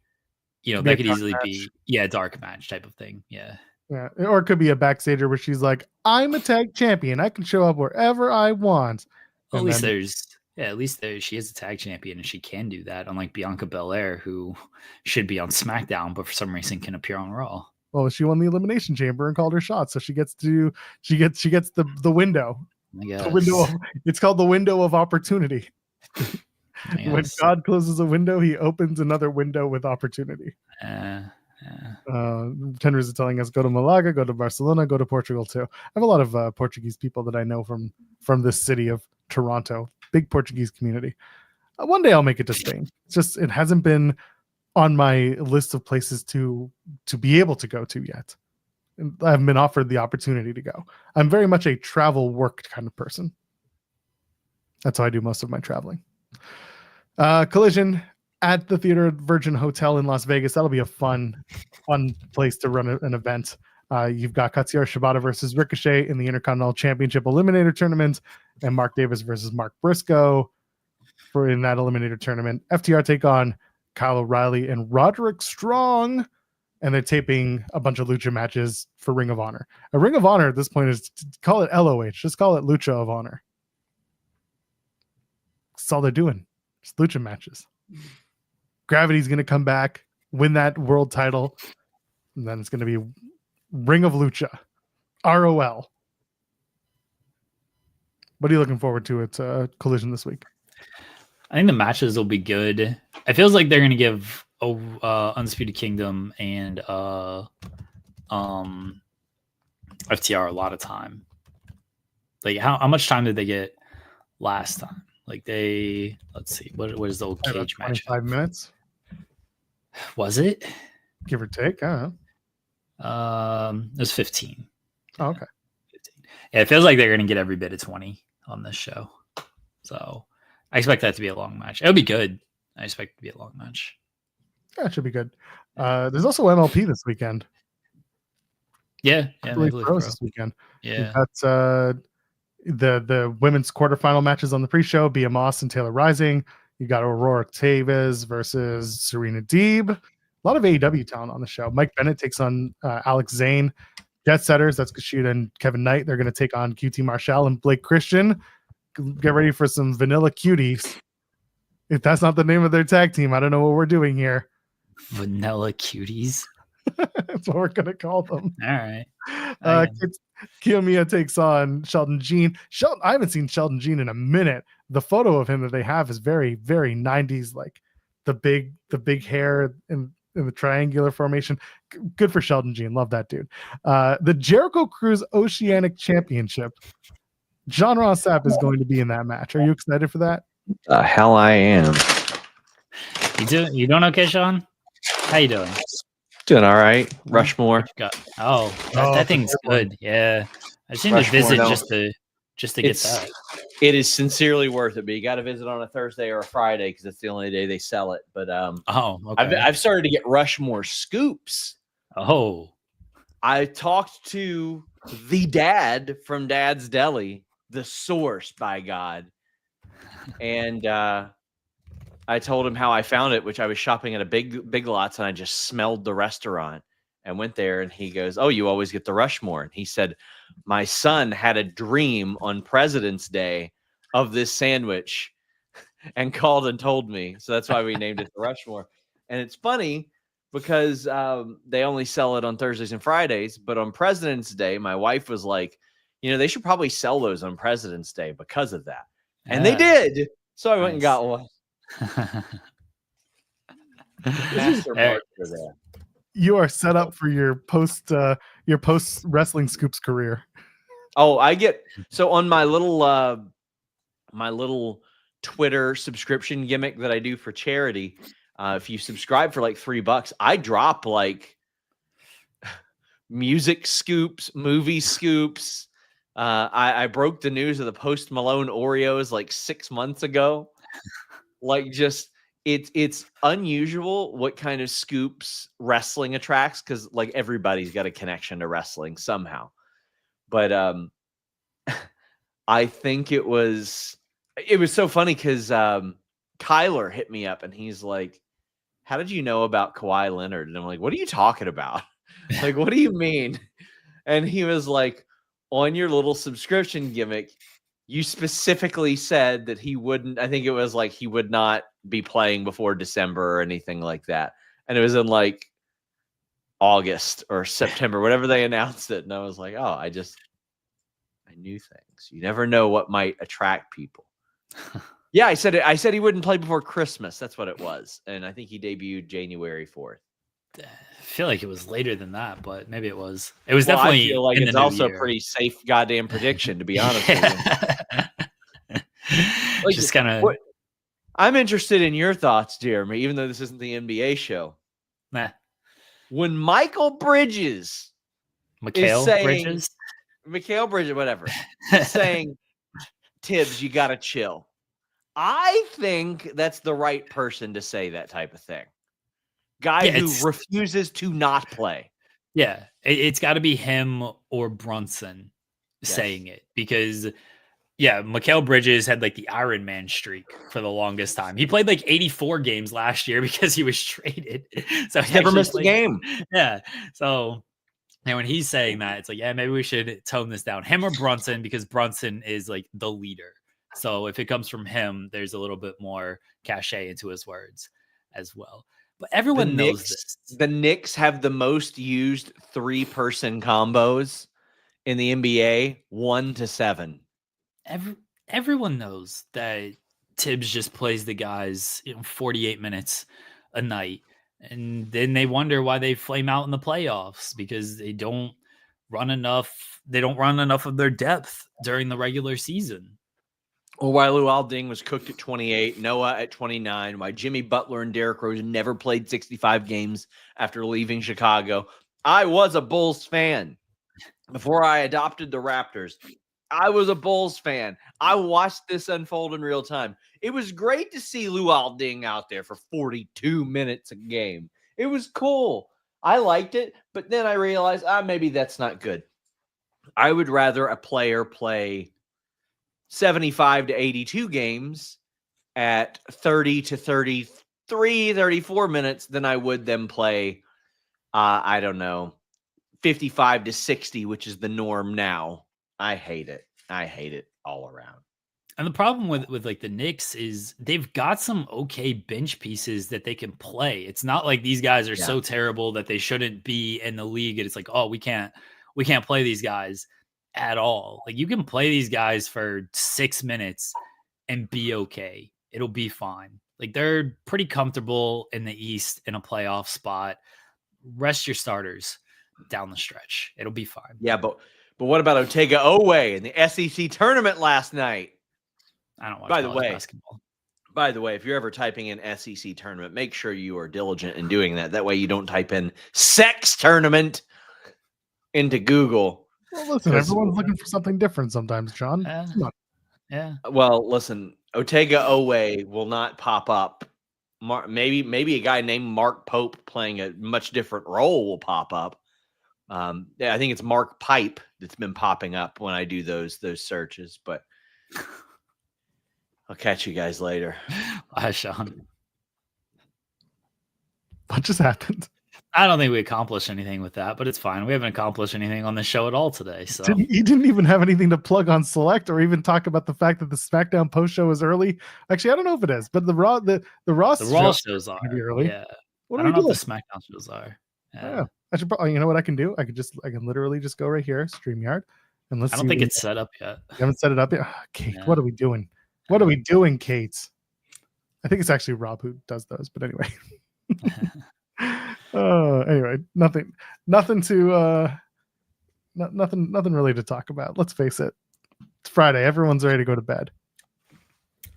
that could easily be a dark match type of thing. Yeah. Yeah, or it could be a backstager where she's like, "I'm a tag champion. I can show up wherever I want." Well, at least she is a tag champion and she can do that, unlike Bianca Belair, who should be on SmackDown, but for some reason can appear on Raw. Well, she won the Elimination Chamber and called her shot, so she gets the window. The window it's called the window of opportunity. When God closes a window, he opens another window with opportunity. Tenrys is telling us, go to Malaga, go to Barcelona, go to Portugal too. I have a lot of Portuguese people that I know from this city of Toronto. Big Portuguese community. One day I'll make it to Spain. It's just it hasn't been on my list of places to be able to go to yet. I haven't been offered the opportunity to go. I'm very much a travel work kind of person. That's how I do most of my traveling. Collision at the Theater Virgin Hotel in Las Vegas. That'll be a fun place to run an event. You've got Katsuyori Shibata versus Ricochet in the Intercontinental Championship Eliminator Tournament, and Mark Davis versus Mark Briscoe in that Eliminator Tournament. FTR take on Kyle O'Reilly and Roderick Strong, and they're taping a bunch of lucha matches for Ring of Honor. A Ring of Honor at this point is, call it LOH, just call it Lucha of Honor. That's all they're doing. Just lucha matches. Gravity's going to come back, win that world title, and then it's going to be Ring of Lucha, ROL. What are you looking forward to at Collision this week? I think the matches will be good. It feels like they're going to give Undisputed Kingdom and FTR a lot of time. Like how much time did they get last time? Like let's see, what is the old cage match? 25 minutes. Was it? Give or take, I don't know. It was 15. Oh, okay. 15. Yeah, it feels like they're going to get every bit of 20 on this show. So I expect that to be a long match. It'll be good. I expect it to be a long match. Yeah, it should be good. There's also MLP this weekend. Yeah, Pros this weekend. Yeah. That's the women's quarterfinal matches on the pre-show. Bia Moss and Taylor Rising. You got Aurora Taves versus Serena Deeb. A lot of AEW talent on the show. Mike Bennett takes on Alex Zane. Jet Setters, that's Kushida and Kevin Knight. They're going to take on QT Marshall and Blake Christian. Get ready for some vanilla cuties. If that's not the name of their tag team, I don't know what we're doing here. Vanilla cuties? That's what we're going to call them. All right. Kiyomiya takes on Sheldon Jean. I haven't seen Sheldon Jean in a minute. The photo of him that they have is very, very 90s, like the big hair in the triangular formation. Good for Sheldon Jean. Love that dude. The Jericho Cruise Oceanic Championship. John Ross Sapp is going to be in that match. Are you excited for that? Hell I am. You doing okay, Sean? How you doing? Doing all right. Rushmore. That thing's good. Yeah, I just need to visit just to get that. It is sincerely worth it, but you got to visit on a Thursday or a Friday because it's the only day they sell it. But okay. I've started to get Rushmore scoops. Oh, I talked to the dad from Dad's Deli, the source, by God, and I told him how I found it, which I was shopping at a Big Lots, and I just smelled the restaurant and went there, and he goes, "Oh, you always get the Rushmore." And he said, "My son had a dream on President's Day of this sandwich and called and told me." So that's why we named it the Rushmore. And it's funny because they only sell it on Thursdays and Fridays, but on President's Day, my wife was like, they should probably sell those on President's Day because of that. And they did. So I went and got one. Master Eric, Blaster there. You are set up for your post wrestling scoops career. Oh, I get so on my little Twitter subscription gimmick that I do for charity. If you subscribe for like $3, I drop like music scoops, movie scoops. I broke the news of the Post Malone Oreos like 6 months ago. Like, just it's unusual what kind of scoops wrestling attracts, because like everybody's got a connection to wrestling somehow. But I think it was so funny because Kyler hit me up and he's like, "How did you know about Kawhi Leonard?" And I'm like, "What are you talking about? Like, what do you mean?" And he was like, "On your little subscription gimmick, you specifically said that he wouldn't," I think it was like he would not be playing before December or anything like that. And it was in like August or September, whatever they announced it. And I was like, "Oh, I knew things. You never know what might attract people." Yeah, I said it. I said he wouldn't play before Christmas. That's what it was. And I think he debuted January 4th. I feel like it was later than that, but maybe it was. It was Well, definitely I feel like in it's the new also year. a pretty safe goddamn prediction, to be honest with you. Like, Just kind of. I'm interested in your thoughts, Jeremy, even though this isn't the NBA show. Nah. When Michael Bridges Mikal Bridges, whatever, is saying, "Tibbs, you got to chill," I think that's the right person to say that type of thing. Guy who refuses to not play. Yeah, it's got to be him or Brunson saying it, because Mikal Bridges had like the Iron Man streak for the longest time. He played like 84 games last year because he was traded. So he never missed a game. Yeah. So now when he's saying that, it's like, yeah, maybe we should tone this down. Him or Brunson, because Brunson is like the leader. So if it comes from him, there's a little bit more cachet into his words as well. But everyone knows this. The Knicks have the most used 3-person combos in the NBA, 1 to 7. Everyone knows that Tibbs just plays the guys 48 minutes a night, and then they wonder why they flame out in the playoffs, because they don't run enough. They don't run enough of their depth during the regular season. Or why Luol Deng was cooked at 28, Noah at 29, why Jimmy Butler and Derrick Rose never played 65 games after leaving Chicago. I was a Bulls fan before I adopted the Raptors. I was a Bulls fan. I watched this unfold in real time. It was great to see Luol Deng out there for 42 minutes a game. It was cool. I liked it, but then I realized, maybe that's not good. I would rather a player play 75 to 82 games at 30 to 33, 34 minutes than I would them play, 55 to 60, which is the norm now. I hate it. I hate it all around. And the problem with like the Knicks is they've got some okay bench pieces that they can play. It's not like these guys are so terrible that they shouldn't be in the league. And it's like, oh, we can't play these guys at all. Like, you can play these guys for 6 minutes and be okay. It'll be fine. Like, they're pretty comfortable in the East in a playoff spot. Rest your starters down the stretch. It'll be fine. Yeah, but what about Otega Oweh in the SEC tournament last night? I don't watch basketball. By the way, if you're ever typing in SEC tournament, make sure you are diligent in doing that. That way you don't type in sex tournament into Google. Well, listen, everyone's looking for something different sometimes, John. Yeah. Well, listen, Otega Oweh will not pop up. Maybe a guy named Mark Pope playing a much different role will pop up. I think it's Mark Pipe that's been popping up when I do those searches, but I'll catch you guys later. Bye, Sean. What just happened? I don't think we accomplished anything with that, but it's fine. We haven't accomplished anything on the show at all today. So you didn't even have anything to plug on Select, or even talk about the fact that the SmackDown post show is early. Actually, I don't know if it is, but the Raw shows are early. Yeah, what I are don't we know doing? if the SmackDown shows are. Yeah. I should probably, you know what I can do? I can literally just go right here, StreamYard, and let's. I don't think it's set up yet. You haven't set it up yet. Okay, What are we doing? What are we doing, Kate? I think it's actually Rob who does those, but anyway. Anyway, nothing really to talk about. Let's face it. It's Friday. Everyone's ready to go to bed.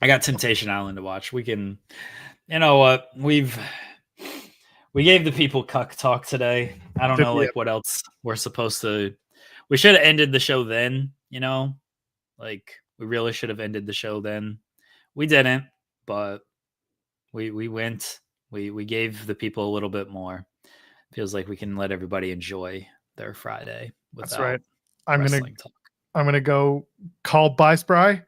I got Temptation Island to watch. We can, you know what? We gave the people cuck talk today. I don't know like what else we're supposed to. We should have ended the show then, you know? Like we really should have ended the show then. We didn't, but we went. We gave the people a little bit more. Feels like we can let everybody enjoy their Friday. That's right. I'm gonna go call Buy Spry. I'm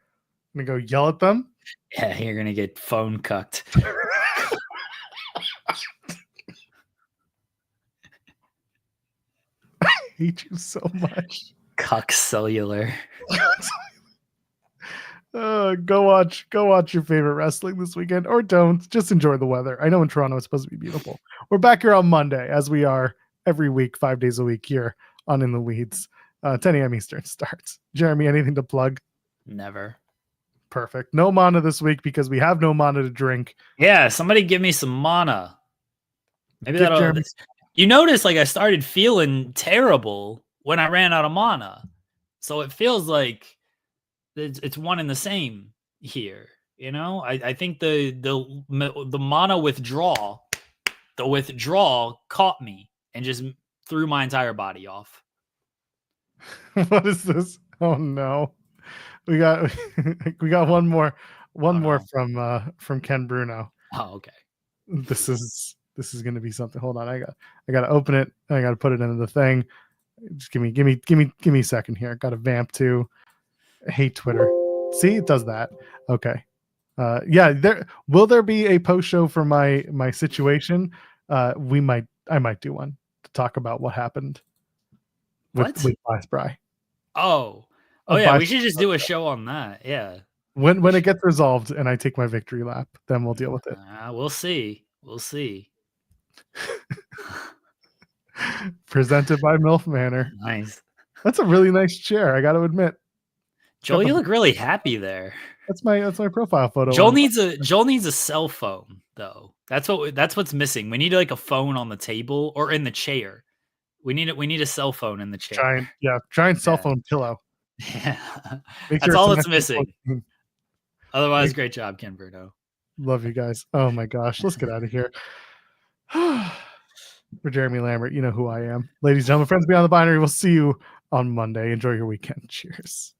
gonna go yell at them. Yeah, you're gonna get phone cucked. I hate you so much. Cuck cellular. Go watch your favorite wrestling this weekend, or don't. Just enjoy the weather. I know in Toronto it's supposed to be beautiful. We're back here on Monday, as we are every week, 5 days a week here on In the Weeds. 10 a.m. Eastern starts. Jeremy, anything to plug? Never. Perfect. No mana this week because we have no mana to drink. Yeah, somebody give me some mana. Maybe that'll. You notice, like I started feeling terrible when I ran out of mana, so it feels like it's one and the same here. You know, I think the mana withdrawal, caught me and just threw my entire body off. What is this? Oh no, we got one more from Ken Bruno. Oh, okay. This is gonna be something. Hold on, I gotta open it. I gotta put it into the thing. Just give me a second here. Got to vamp too. I hate Twitter. See, it does that. Okay. Yeah. Will there be a post show for my situation? I might do one to talk about what happened with Buy Spry. Oh yeah. We should just do a show on that. Yeah. When it gets resolved and I take my victory lap, then we'll deal with it. We'll see. Presented by MILF Manor. Nice. That's a really nice chair. I got to admit. Joel, you look really happy there. That's my profile photo. Joel needs a cell phone though. That's what's missing. We need like a phone on the table or in the chair. We need a cell phone in the chair. Giant cell phone pillow. Yeah. That's all that's missing. Otherwise, great job, Ken Bruno. Love you guys. Oh my gosh, let's get out of here. For Jeremy Lambert, you know who I am. Ladies and gentlemen, friends beyond the binary, we'll see you on Monday. Enjoy your weekend. Cheers.